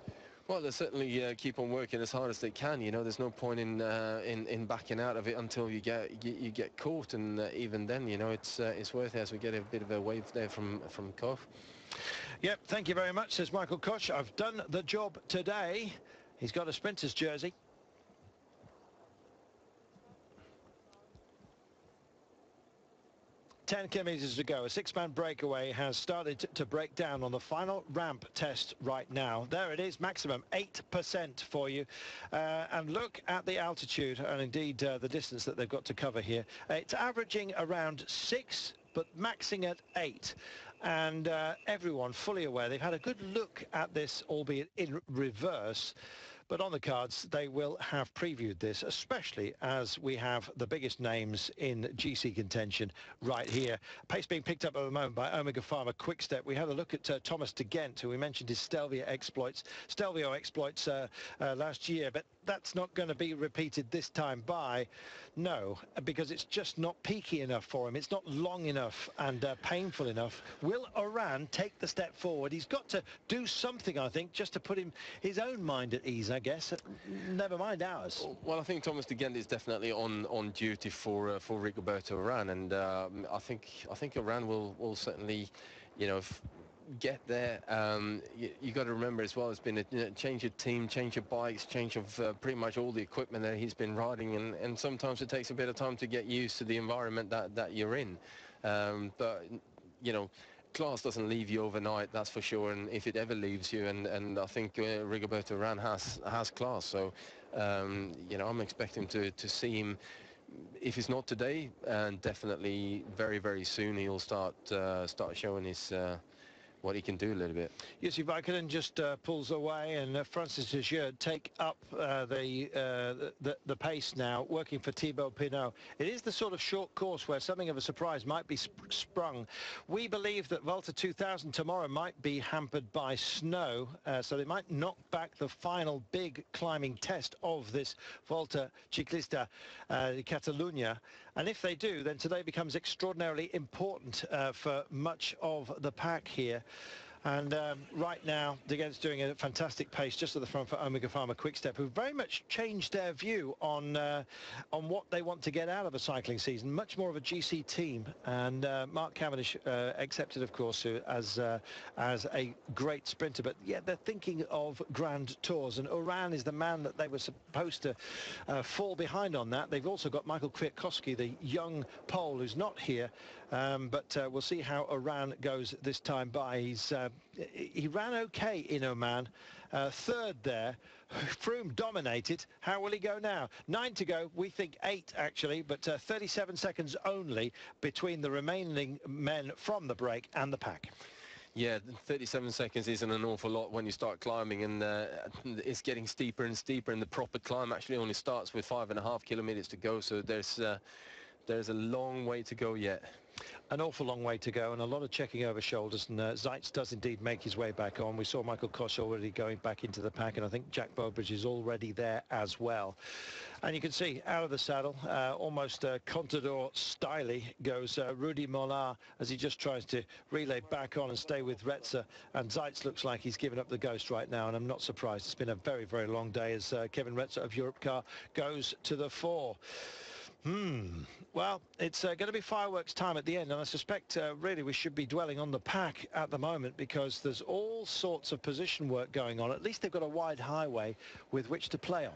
Well, they certainly keep on working as hard as they can. You know, there's no point in backing out of it until you get caught, and even then, you know, it's worth it, as we get a bit of a wave there from Koch. Yep, thank you very much, says Michael Koch. I've done the job today. He's got a sprinter's jersey. 10 kilometres to go. A six-man breakaway has started to break down on the final ramp test right now. There it is, maximum 8% for you. And look at the altitude and indeed the distance that they've got to cover here. It's averaging around 6, but maxing at 8. And everyone fully aware. They've had a good look at this, albeit in reverse. But on the cards, they will have previewed this, especially as we have the biggest names in GC contention right here. Pace being picked up at the moment by Omega Pharma Quickstep. We had a look at Thomas de Gent, who we mentioned his Stelvio exploits last year, but that's not going to be repeated this time by. No, because it's just not peaky enough for him. It's not long enough and painful enough. Will Oran take the step forward? He's got to do something, I think, just to put his own mind at ease, I guess. Never mind ours. Well, I think Thomas de Gent is definitely on duty for Rigoberto Oran, and I think Oran will certainly, you know, get there. You got to remember as well, it's been a change of team, change of bikes, change of pretty much all the equipment that he's been riding, and sometimes it takes a bit of time to get used to the environment that you're in. But you know, class doesn't leave you overnight, that's for sure, and if it ever leaves you, and I think Rigoberto Oran has class, so you know, I'm expecting to see him. If it's not today, and definitely very, very soon, he'll start showing his what he can do a little bit. Jussi Väikkönen just pulls away, and Francis Lejeune take up the pace now, working for Thibaut Pinot. It is the sort of short course where something of a surprise might be sprung. We believe that Volta 2000 tomorrow might be hampered by snow, so they might knock back the final big climbing test of this Volta Ciclista Catalunya. And if they do, then today becomes extraordinarily important for much of the pack here. And right now, de Gent's doing a fantastic pace just at the front for Omega Pharma Quickstep, who very much changed their view on what they want to get out of a cycling season. Much more of a GC team. And Mark Cavendish accepted, of course, as a great sprinter. But yeah, they're thinking of Grand Tours. And Oran is the man that they were supposed to fall behind on that. They've also got Michael Kwiatkowski, the young Pole, who's not here. But we'll see how Oran goes this time by. He ran okay in Oman, third there. Froome dominated. How will he go now? 9 to go. We think 8 actually, but 37 seconds only between the remaining men from the break and the pack. Yeah, 37 seconds isn't an awful lot when you start climbing, and it's getting steeper and steeper, and the proper climb actually only starts with 5.5 kilometers to go, so there's a long way to go yet. An awful long way to go, and a lot of checking over shoulders, and Recites does indeed make his way back on. We saw Michael Koch already going back into the pack, and I think Jack Bowbridge is already there as well. And you can see out of the saddle, almost Contender styly goes Rudy Mollard as he just tries to relay back on and stay with Retzer. And Recites looks like he's given up the ghost right now, and I'm not surprised. It's been a very, very long day as Kevin Retzer of Europcar goes to the fore. Well, it's going to be fireworks time at the end, and I suspect really we should be dwelling on the pack at the moment, because there's all sorts of position work going on. At least they've got a wide highway with which to play on.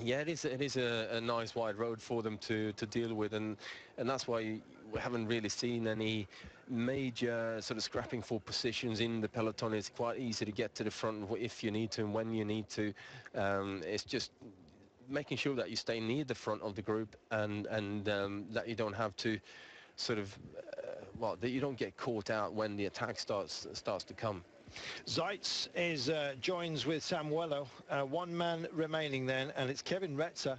Yeah, it is a nice wide road for them to deal with, and that's why we haven't really seen any major sort of scrapping for positions in the peloton. It's quite easy to get to the front if you need to and when you need to. It's just making sure that you stay near the front of the group and that you don't have to sort of well, that you don't get caught out when the attack starts to come. Recites is joins with Samuelo, one man remaining then, and it's Kevin Retzer.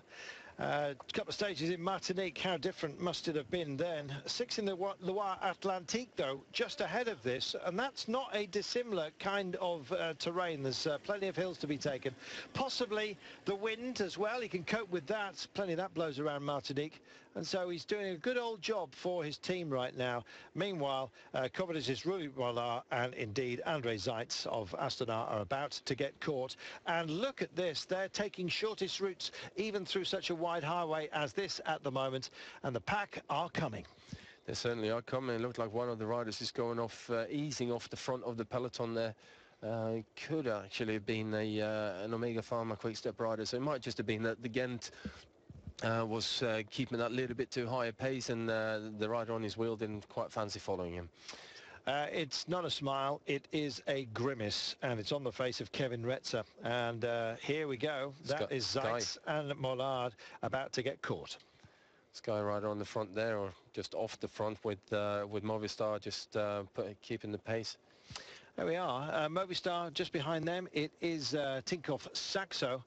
A couple of stages in Martinique, how different must it have been then. 6 in the Loire Atlantique, though, just ahead of this, and that's not a dissimilar kind of terrain. There's plenty of hills to be taken. Possibly the wind as well, he can cope with that. Plenty of that blows around Martinique, and so he's doing a good old job for his team right now. Meanwhile, Commodores Wallah and indeed Andre Recites of Aston are about to get caught. And look at this, they're taking shortest routes even through such a wide highway as this at the moment, and the pack are coming. They certainly are coming. It looked like one of the riders is going off, easing off the front of the peloton there. It could actually have been an Omega Pharma quick-step rider, so it might just have been that the Ghent was keeping that little bit too high a pace, and the rider on his wheel didn't quite fancy following him. It's not a smile, it is a grimace, and it's on the face of Kevin Retzer. And here we go. That is Recites and Mollard about to get caught. Sky rider on the front there, or just off the front with Movistar just keeping the pace. There we are. Movistar just behind them. It is Tinkoff Saxo.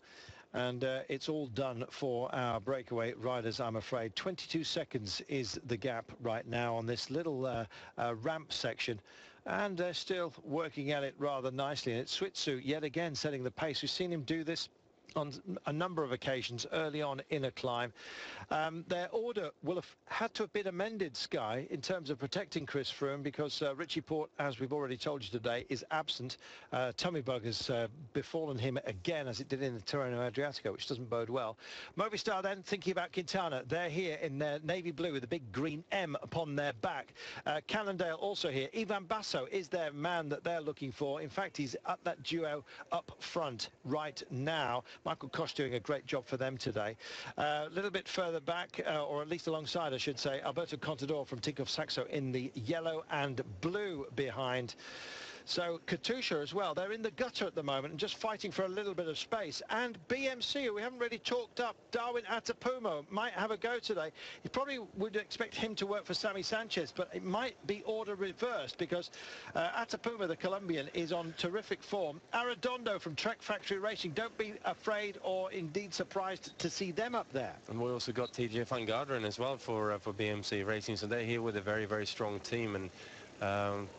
And it's all done for our breakaway riders, I'm afraid. 22 seconds is the gap right now on this little ramp section. And they're still working at it rather nicely. And it's Switsu yet again setting the pace. We've seen him do this on a number of occasions early on in a climb. Their order will have had to have been amended, Sky, in terms of protecting Chris Froome, because Richie Porte, as we've already told you today, is absent. Tummy bug has befallen him again, as it did in the Tirreno Adriatico, which doesn't bode well. Movistar then thinking about Quintana. They're here in their navy blue with a big green M upon their back. Cannondale also here. Ivan Basso is their man that they're looking for. In fact, he's at that duo up front right now. Michael Koch doing a great job for them today. A little bit further back, or at least alongside, I should say, Alberto Contador from Tinkoff Saxo in the yellow and blue behind. So Katusha as well, they're in the gutter at the moment and just fighting for a little bit of space. And BMC, who we haven't really talked up, Darwin Atapumo might have a go today. You probably would expect him to work for Sammy Sanchez, but it might be order reversed, because Atapumo, the Colombian, is on terrific form. Arredondo from Trek Factory Racing, don't be afraid or indeed surprised to see them up there. And we also got TJ van Garderen as well for BMC Racing, so they're here with a very, very strong team. And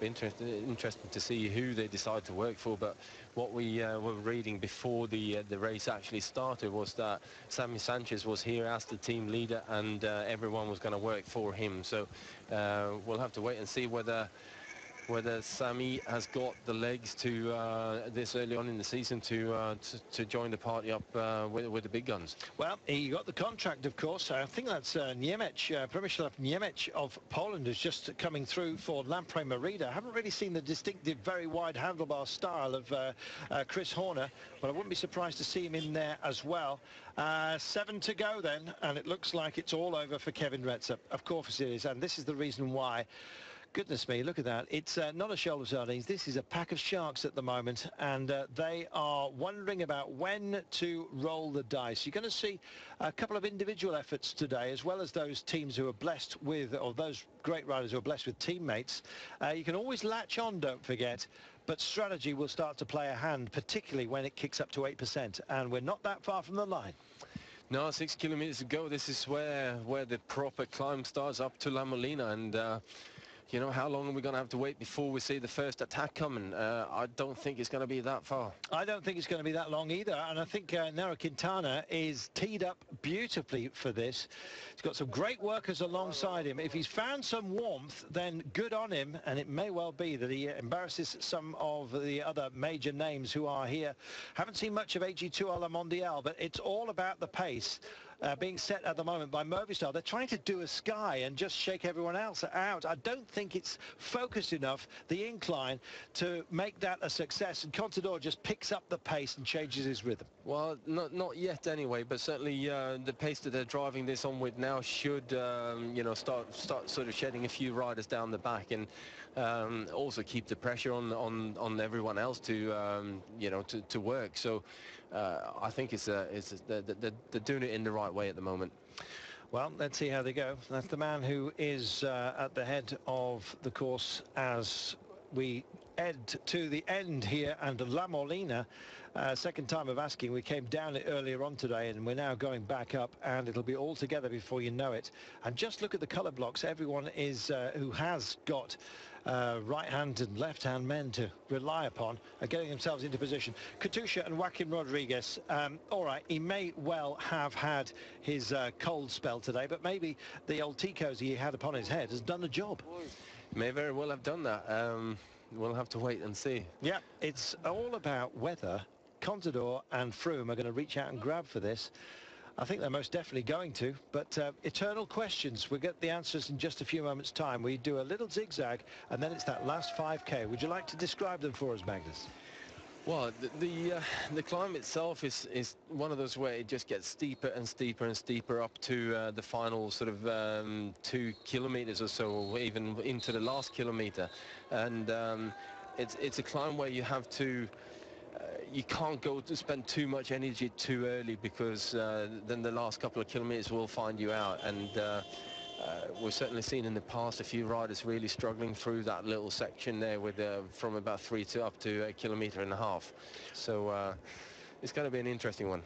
interesting to see who they decide to work for. But what we were reading before the race actually started was that Sammy Sanchez was here as the team leader, and everyone was going to work for him. So we'll have to wait and see whether Sammy has got the legs to this early on in the season to join the party up with the big guns. Well, he got the contract, of course. I think that's Niemiec, Przemysław Niemiec of Poland, is just coming through for Lampre Merida. I haven't really seen the distinctive, very wide handlebar style of Chris Horner, but I wouldn't be surprised to see him in there as well. 7 to go then, and it looks like it's all over for Kevin Retzer. Of course it is, and this is the reason why. Goodness me, look at that. It's not a shoal of sardines. This is a pack of sharks at the moment, and they are wondering about when to roll the dice. You're going to see a couple of individual efforts today, as well as those teams who are blessed with, or those great riders who are blessed with teammates. You can always latch on, don't forget, but strategy will start to play a hand, particularly when it kicks up to 8%, and we're not that far from the line. No, 6 kilometers to go. This is where the proper climb starts up to La Molina, and you know, how long are we going to have to wait before we see the first attack coming? I don't think it's going to be that far. I don't think it's going to be that long either. And I think Nairo Quintana is teed up beautifully for this. He's got some great workers alongside him. If he's found some warmth, then good on him. And it may well be that he embarrasses some of the other major names who are here. Haven't seen much of AG2 à la Mondiale, but it's all about the pace. being set at the moment by Movistar. They're trying to do a Sky and just shake everyone else out. I don't think it's focused enough, the incline, to make that a success. And Contender just picks up the pace and changes his rhythm. Well, not yet anyway, but certainly the pace that they're driving this on with now should, you know, start sort of shedding a few riders down the back, and also keep the pressure on everyone else to, you know, to work. So I think they're doing it in the right way at the moment. Well, let's see how they go. That's the man who is at the head of the course as we head to the end here, and La Molina, second time of asking. We came down it earlier on today, and we're now going back up, and it'll be all together before you know it. And just look at the colour blocks. Everyone is who has got right-hand and left-hand men to rely upon are getting themselves into position. Katusha and Joaquin Rodriguez, all right, he may well have had his cold spell today, but maybe the old Ticos he had upon his head has done the job. May very well have done that. We'll have to wait and see. Yeah, it's all about whether Contador and Froome are going to reach out and grab for this. I think they're most definitely going to, but eternal questions. We'll get the answers in just a few moments' time. We do a little zigzag, and then it's that last 5K. Would you like to describe them for us, Magnus? Well, the climb itself is one of those where it just gets steeper and steeper and steeper up to the final sort of 2 kilometers or so, or even into the last kilometer. And it's a climb where you have to you can't go to spend too much energy too early, because then the last couple of kilometers will find you out. And we've certainly seen in the past a few riders really struggling through that little section there with from about 3 to up to 1.5 kilometers. So it's going to be an interesting one.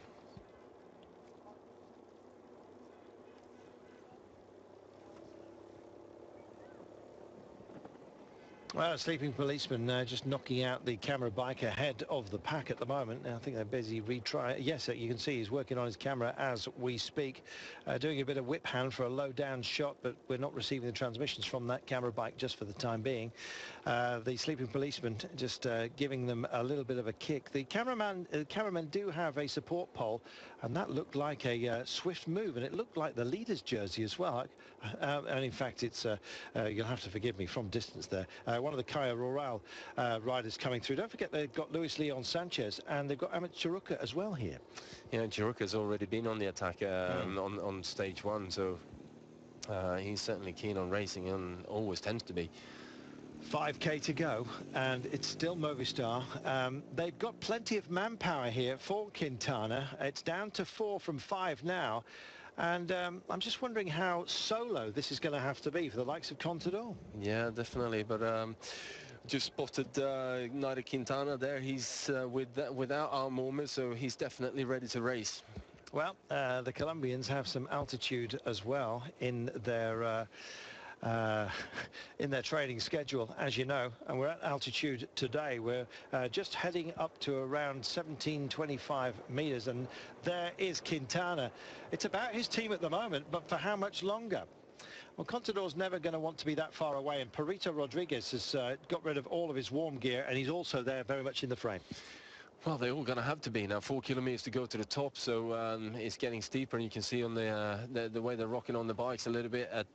Well, sleeping policeman just knocking out the camera bike ahead of the pack at the moment. I think they're busy retrying. Yes, you can see he's working on his camera as we speak, doing a bit of whip hand for a low down shot, but we're not receiving the transmissions from that camera bike just for the time being. The sleeping policeman just giving them a little bit of a kick. The cameramen do have a support pole, and that looked like a swift move, and it looked like the leader's jersey as well. And in fact, it's you'll have to forgive me from distance there. One of the Kaya Laurels riders coming through. Don't forget they've got Luis Leon Sanchez, and they've got Amit Chiruka as well here. Yeah, Chiruka's already been on the attack on stage 1, so he's certainly keen on racing, and always tends to be. 5K to go, and it's still Movistar. They've got plenty of manpower here for Quintana. It's down to 4 from 5 now. And I'm just wondering how solo this is going to have to be for the likes of Contador. Yeah, definitely. But just spotted Nairo Quintana there. He's without arm warmers, so he's definitely ready to race. Well, the Colombians have some altitude as well in their training schedule, as you know, and we're at altitude today. We're just heading up to around 1725 meters, and there is Quintana. It's about his team at the moment, but for how much longer? Well, Contador's never going to want to be that far away, and Perito Rodriguez has got rid of all of his warm gear, and he's also there very much in the frame. Well, they're all going to have to be now. 4 kilometers to go to the top, so it's getting steeper, and you can see on the way they're rocking on the bikes a little bit. At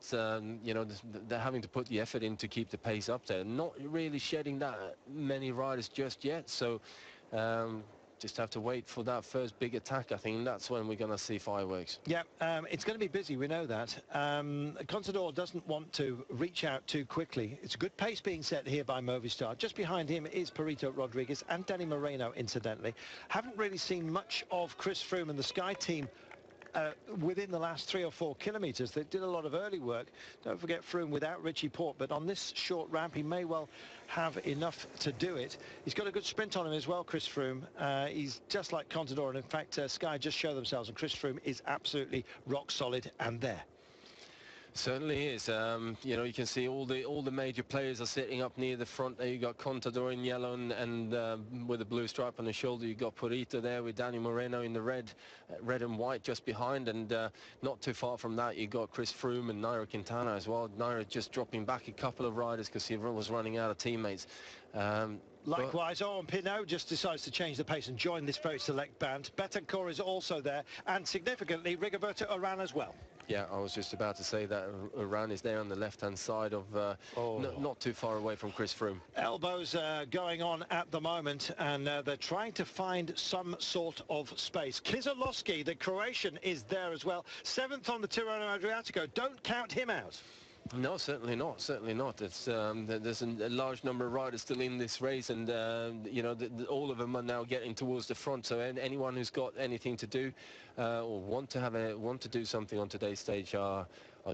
you know, they're having to put the effort in to keep the pace up there. Not really shedding that many riders just yet, so just have to wait for that first big attack. I think that's when we're going to see fireworks. Yeah, it's going to be busy, we know that. Contador doesn't want to reach out too quickly. It's a good pace being set here by Movistar. Just behind him is Perito Rodriguez and Danny Moreno, incidentally. Haven't really seen much of Chris Froome and the Sky team within the last 3 or 4 kilometers. They did a lot of early work. Don't forget Froome without Richie Porte, but on this short ramp he may well have enough to do it. He's got a good sprint on him as well, Chris Froome. He's just like Contador, and in fact Sky just show themselves, and Chris Froome is absolutely rock solid and there. Certainly is. You know, you can see all the major players are sitting up near the front there. You got Contador in yellow and with a blue stripe on the shoulder. You got Perito there with Danny Moreno in the red and white just behind, and not too far from that you got Chris Froome and Nairo Quintana as well. Nairo just dropping back a couple of riders because he was running out of teammates. Likewise, and Pinot just decides to change the pace and join this very select band. Betancourt is also there, and significantly, Rigoberto Urán as well. Yeah, I was just about to say that Urán is there on the left-hand side of, not too far away from Chris Froome. Elbows going on at the moment, and they're trying to find some sort of space. Keselowski, the Croatian, is there as well. 7th on the Tirreno Adriatico. Don't count him out. No, certainly not. Certainly not. It's there's a large number of riders still in this race, and you know, all of them are now getting towards the front. So anyone who's got anything to do or want to do something on today's stage are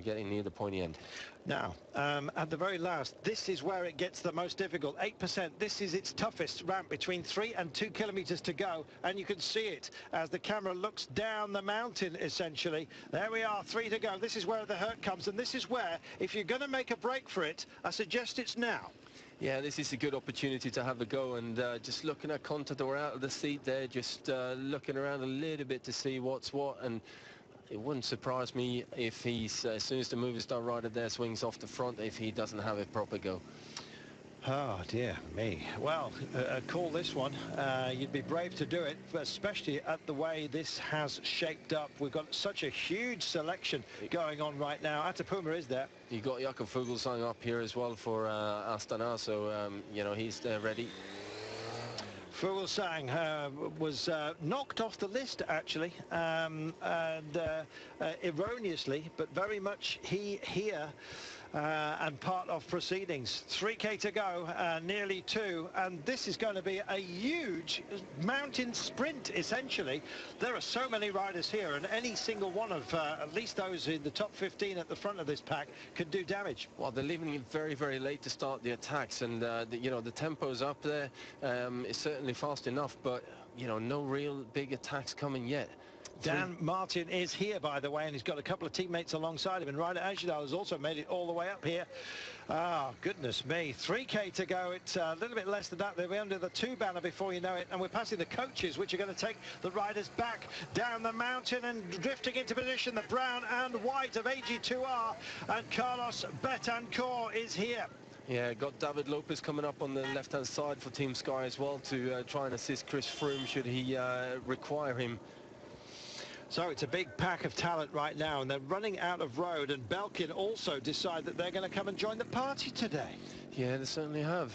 getting near the pointy end. Now, at the very last, this is where it gets the most difficult. 8%. This is its toughest ramp, between 3 and 2 kilometers to go, and you can see it as the camera looks down the mountain. Essentially, there we are, 3 to go. This is where the hurt comes, and this is where, if you're going to make a break for it, I suggest it's now. Yeah, this is a good opportunity to have a go, and just looking at Contender out of the seat there, just looking around a little bit to see what's what, and it wouldn't surprise me if he's, as soon as the Movistar rider there swings off the front, if he doesn't have a proper go. Oh, dear me. Well, call this one. You'd be brave to do it, especially at the way this has shaped up. We've got such a huge selection going on right now. Atapuma is there. You got Jakob Fuglsang up here as well for Astana, so, you know, he's there ready. Fuglsang was knocked off the list, actually, and erroneously, but very much here and part of proceedings. 3K to go, nearly 2, and this is going to be a huge mountain sprint, essentially. There are so many riders here, and any single one of at least those in the top 15 at the front of this pack could do damage. Well, they're leaving it very, very late to start the attacks, and you know, the tempo's up there. It's certainly fast enough, but you know, no real big attacks coming yet. Dan Martin is here, by the way, and he's got a couple of teammates alongside him, and Ryder Agidal has also made it all the way up here. Ah, goodness me. 3K to go. It's a little bit less than that. They'll be under the 2 banner before you know it, and we're passing the coaches, which are going to take the riders back down the mountain and drifting into position. The brown and white of AG2R, and Carlos Betancourt is here. Yeah, got David Lopez coming up on the left-hand side for Team Sky as well to try and assist Chris Froome should he require him. So it's a big pack of talent right now, and they're running out of road, and Belkin also decide that they're going to come and join the party today. Yeah, they certainly have.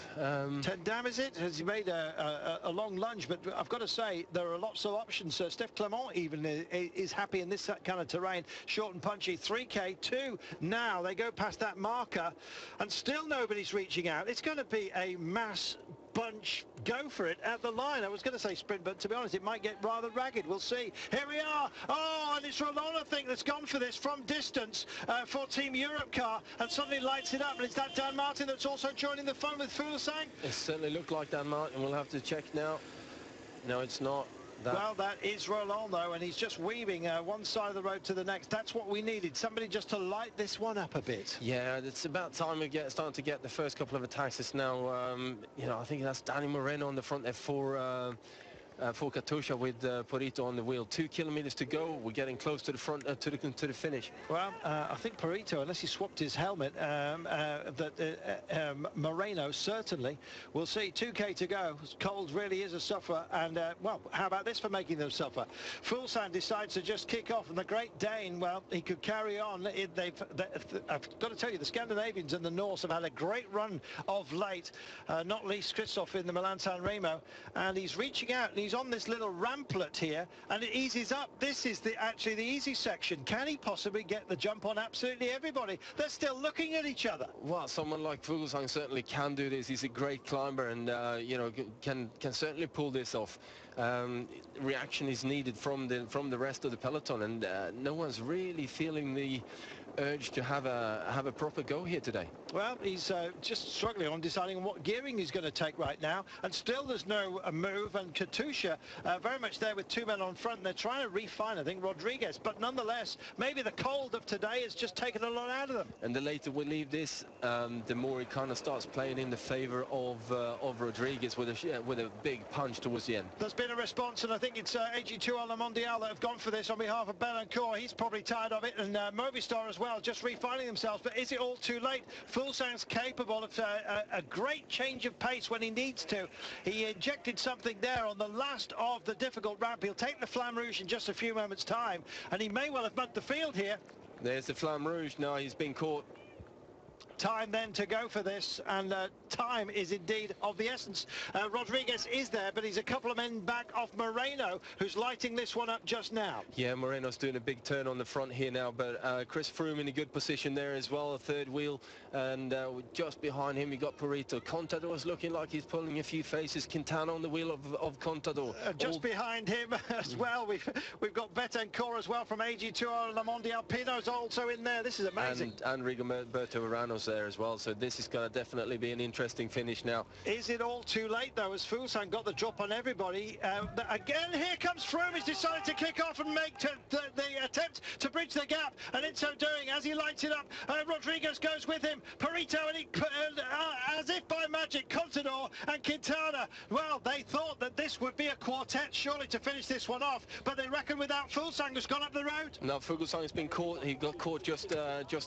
Ten Dam, is it? Has he made a long lunge? But I've got to say, there are lots of options. Steph Clement even is happy in this kind of terrain. Short and punchy. 3K, 2. Now they go past that marker, and still nobody's reaching out. It's going to be a mass bunch go for it at the line. I was going to say sprint, but to be honest, it might get rather ragged. We'll see. Here we are. Oh, and it's Roland, I think, that's gone for this from distance for Team Europe car, and suddenly lights it up. And it's that Dan Martin that's also joining the fun with Fuglsang. It certainly looked like Dan Martin. We'll have to check now. No, it's not. Well, that is Roland, though, and he's just weaving one side of the road to the next. That's what we needed, somebody just to light this one up a bit. Yeah, it's about time we starting to get the first couple of attacks. It's now, you know, I think that's Danny Moreno on the front there for Katusha with Porte on the wheel. 2 kilometers to go. We're getting close to the front, to the finish. Well, I think Porte, unless he swapped his helmet, Moreno certainly. We'll see. 2K to go. Cold really is a sufferer, and well, how about this for making them suffer? Fuglsang decides to just kick off, and the Great Dane, well, he could carry on. I've got to tell you, the Scandinavians and the Norse have had a great run of late, not least Christoph in the Milan-San Remo, and he's reaching out, and he's on this little ramplet here, and it eases up. This is actually the easy section. Can he possibly get the jump on absolutely everybody? They're still looking at each other. Well, someone like Fuglsang certainly can do this. He's a great climber, and you know, can certainly pull this off. Reaction is needed from the rest of the peloton, and no one's really feeling the urge to have a proper go here today. Well, he's just struggling on deciding on what gearing he's going to take right now, and still there's no move, and Katusha very much there with 2 men on front. They're trying to refine, I think, Rodriguez, but nonetheless, maybe the cold of today has just taken a lot out of them. And the later we leave this, the more it kind of starts playing in the favor of Rodriguez with a big punch towards the end. There's been a response, and I think it's AG2R Le Mondial that have gone for this on behalf of Betancourt. He's probably tired of it, and Movistar as well, just refining themselves. But is it all too late? Fuglsang's capable of a great change of pace when he needs to. He injected something there on the last of the difficult ramp. He'll take the Flamme Rouge in just a few moments' time, and he may well have mugged the field here. There's the Flamme Rouge. Now he's been caught. Time then to go for this, and time is indeed of the essence. Rodriguez is there, but he's a couple of men back off Moreno, who's lighting this one up just now. Yeah, Moreno's doing a big turn on the front here now, but Chris Froome in a good position there as well, a third wheel, and just behind him you got Porte. Contador's looking like he's pulling a few faces. Quintana on the wheel of Contador. Just behind him as well, we've got Betancourt as well from AG2R, Le Mondial. Pino's also in there. This is amazing. And Rigoberto Urano's there as well, so this is going to definitely be an interesting finish now. Is it all too late though, as Fuglsang got the drop on everybody? Again, here comes Froome. He's decided to kick off and make the attempt to bridge the gap, and in so doing, as he lights it up, Rodriguez goes with him. Perito, and as if by magic, Contador and Quintana. Well, they thought that this would be a quartet surely to finish this one off, but they reckon without Fuglsang, who's gone up the road. No, Fuglsang has been caught. He got caught just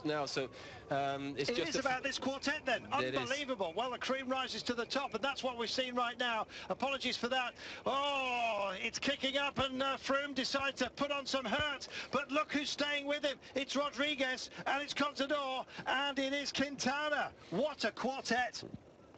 now, so it's it is about this quartet then. Unbelievable. Well, the cream rises to the top, and that's what we've seen right now. Apologies for that. Oh, it's kicking up, and Froome decides to put on some hurt, but look who's staying with him. It's Rodriguez, and it's Contador, and it is Quintana. What a quartet.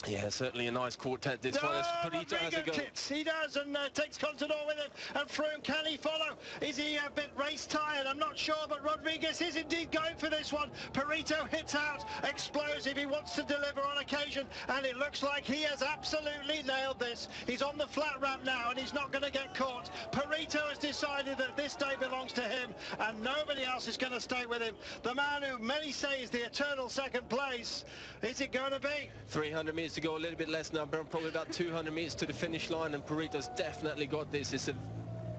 Yeah, certainly a nice quartet. This one is Perito has a go. He does, and takes Contador with him. And Froome, can he follow? Is he a bit race tired? I'm not sure, but Rodriguez is indeed going for this one. Perito hits out, explosive. He wants to deliver on occasion, and it looks like he has absolutely nailed this. He's on the flat ramp now, and he's not going to get caught. Perito has decided that this day belongs to him, and nobody else is going to stay with him. The man who many say is the eternal second place. Is it going to be? 300 meters to go, a little bit less now, probably about 200 meters to the finish line, and Perito's definitely got this. It's a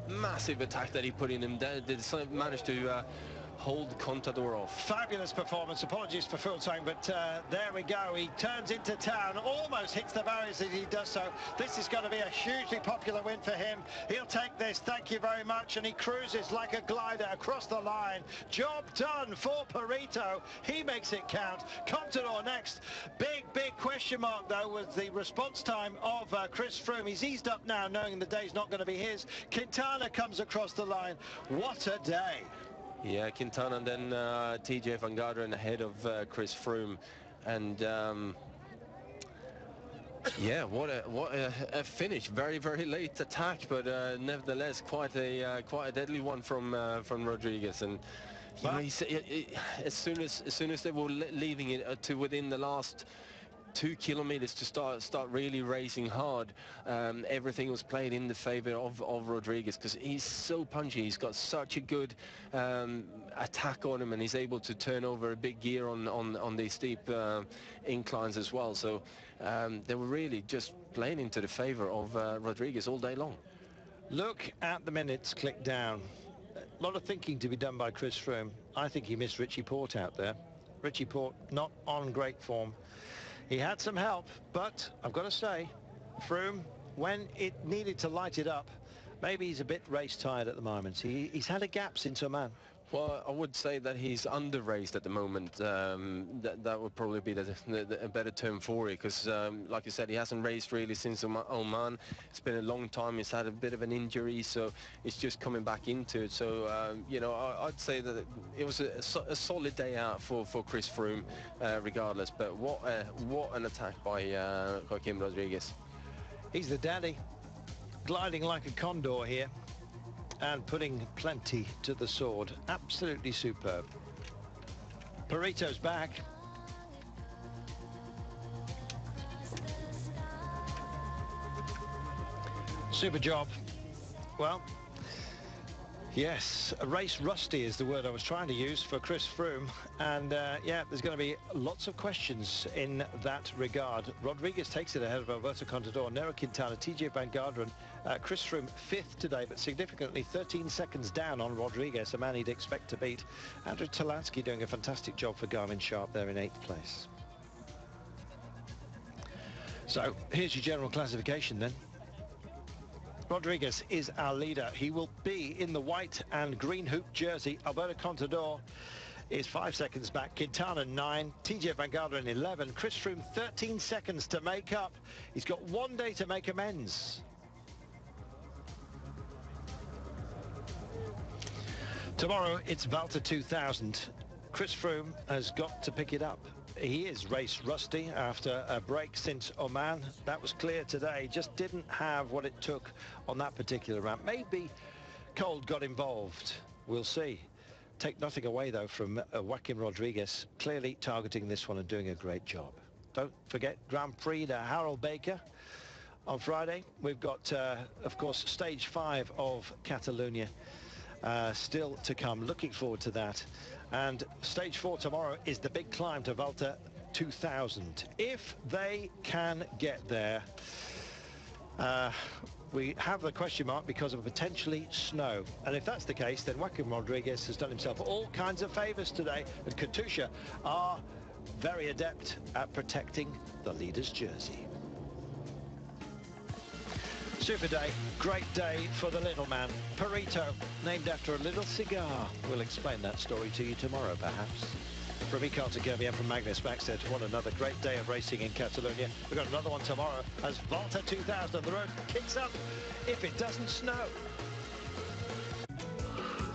massive attack that he put in him. They managed to hold Contador off. Fabulous performance. Apologies for Fuglsang, but there we go. He turns into town, almost hits the barriers as he does so. This is going to be a hugely popular win for him. He'll take this, thank you very much, and he cruises like a glider across the line. Job done for Perito. He makes it count. Contador next. Big question mark, though, was the response time of Chris Froome. He's eased up now, knowing the day's not going to be his. Quintana comes across the line. What a day. Yeah, Quintana, and then TJ van Garderen ahead of Chris Froome, and yeah, what a finich! Very late attack, but nevertheless quite a deadly one from Rodriguez. And you know, as soon as they were leaving it to within the last 2 kilometers to start really racing hard, everything was played in the favor of Rodriguez, because he's so punchy. He's got such a good attack on him, and he's able to turn over a big gear on these steep inclines as well. So they were really just playing into the favor of Rodriguez all day long. Look at the minutes click down. A lot of thinking to be done by Chris Froome. I think he missed Richie Porte out there. Richie Porte not on great form. He had some help, but I've got to say, Froome, when it needed to light it up, maybe he's a bit race tired at the moment. He's had a gap since Oman. Well, I would say that he's under-raced at the moment. That would probably be a better term for it, because, like you said, he hasn't raced really since Oman. It's been a long time. He's had a bit of an injury, so it's just coming back into it. So, you know, I'd say that it was a solid day out for Chris Froome, regardless. But what an attack by Joaquim Rodriguez. He's the daddy, gliding like a condor here, and putting plenty to the sword. Absolutely superb. Perito's back. Super job. Well, yes, race rusty is the word I was trying to use for Chris Froome, and yeah, there's going to be lots of questions in that regard. Rodriguez takes it ahead of Alberto Contador, Nero Quintana, TJ van Garderen, Chris Froome 5th today, but significantly 13 seconds down on Rodriguez, a man he'd expect to beat. Andrew Talansky doing a fantastic job for Garmin Sharp there in 8th place. So here's your general classification then. Rodriguez is our leader. He will be in the white and green hoop jersey. Alberto Contador is 5 seconds back. Quintana 9, TJ Van Garderen 11, Chris Froome 13 seconds to make up. He's got 1 day to make amends. Tomorrow it's Volta 2000. Chris Froome has got to pick it up. He is race rusty after a break since Oman. That was clear today. Just didn't have what it took on that particular round. Maybe cold got involved. We'll see. Take nothing away, though, from Joaquin Rodriguez, clearly targeting this one and doing a great job. Don't forget Grand Prix de Harold Baker on Friday. We've got, of course, stage 5 of Catalunya still to come. Looking forward to that. And stage 4 tomorrow is the big climb to Volta 2000. If they can get there, we have the question mark because of potentially snow. And if that's the case, then Joaquin Rodriguez has done himself all kinds of favours today. And Katusha are very adept at protecting the leader's jersey. Super day, great day for the little man. Perito, named after a little cigar. We'll explain that story to you tomorrow, perhaps. From me, Carter Kirby, and from Magnus backstage, what another great day of racing in Catalunya. We've got another one tomorrow as Volta 2000. The road kicks up if it doesn't snow.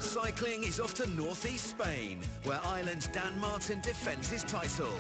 Cycling is off to northeast Spain, where Ireland's Dan Martin defends his title.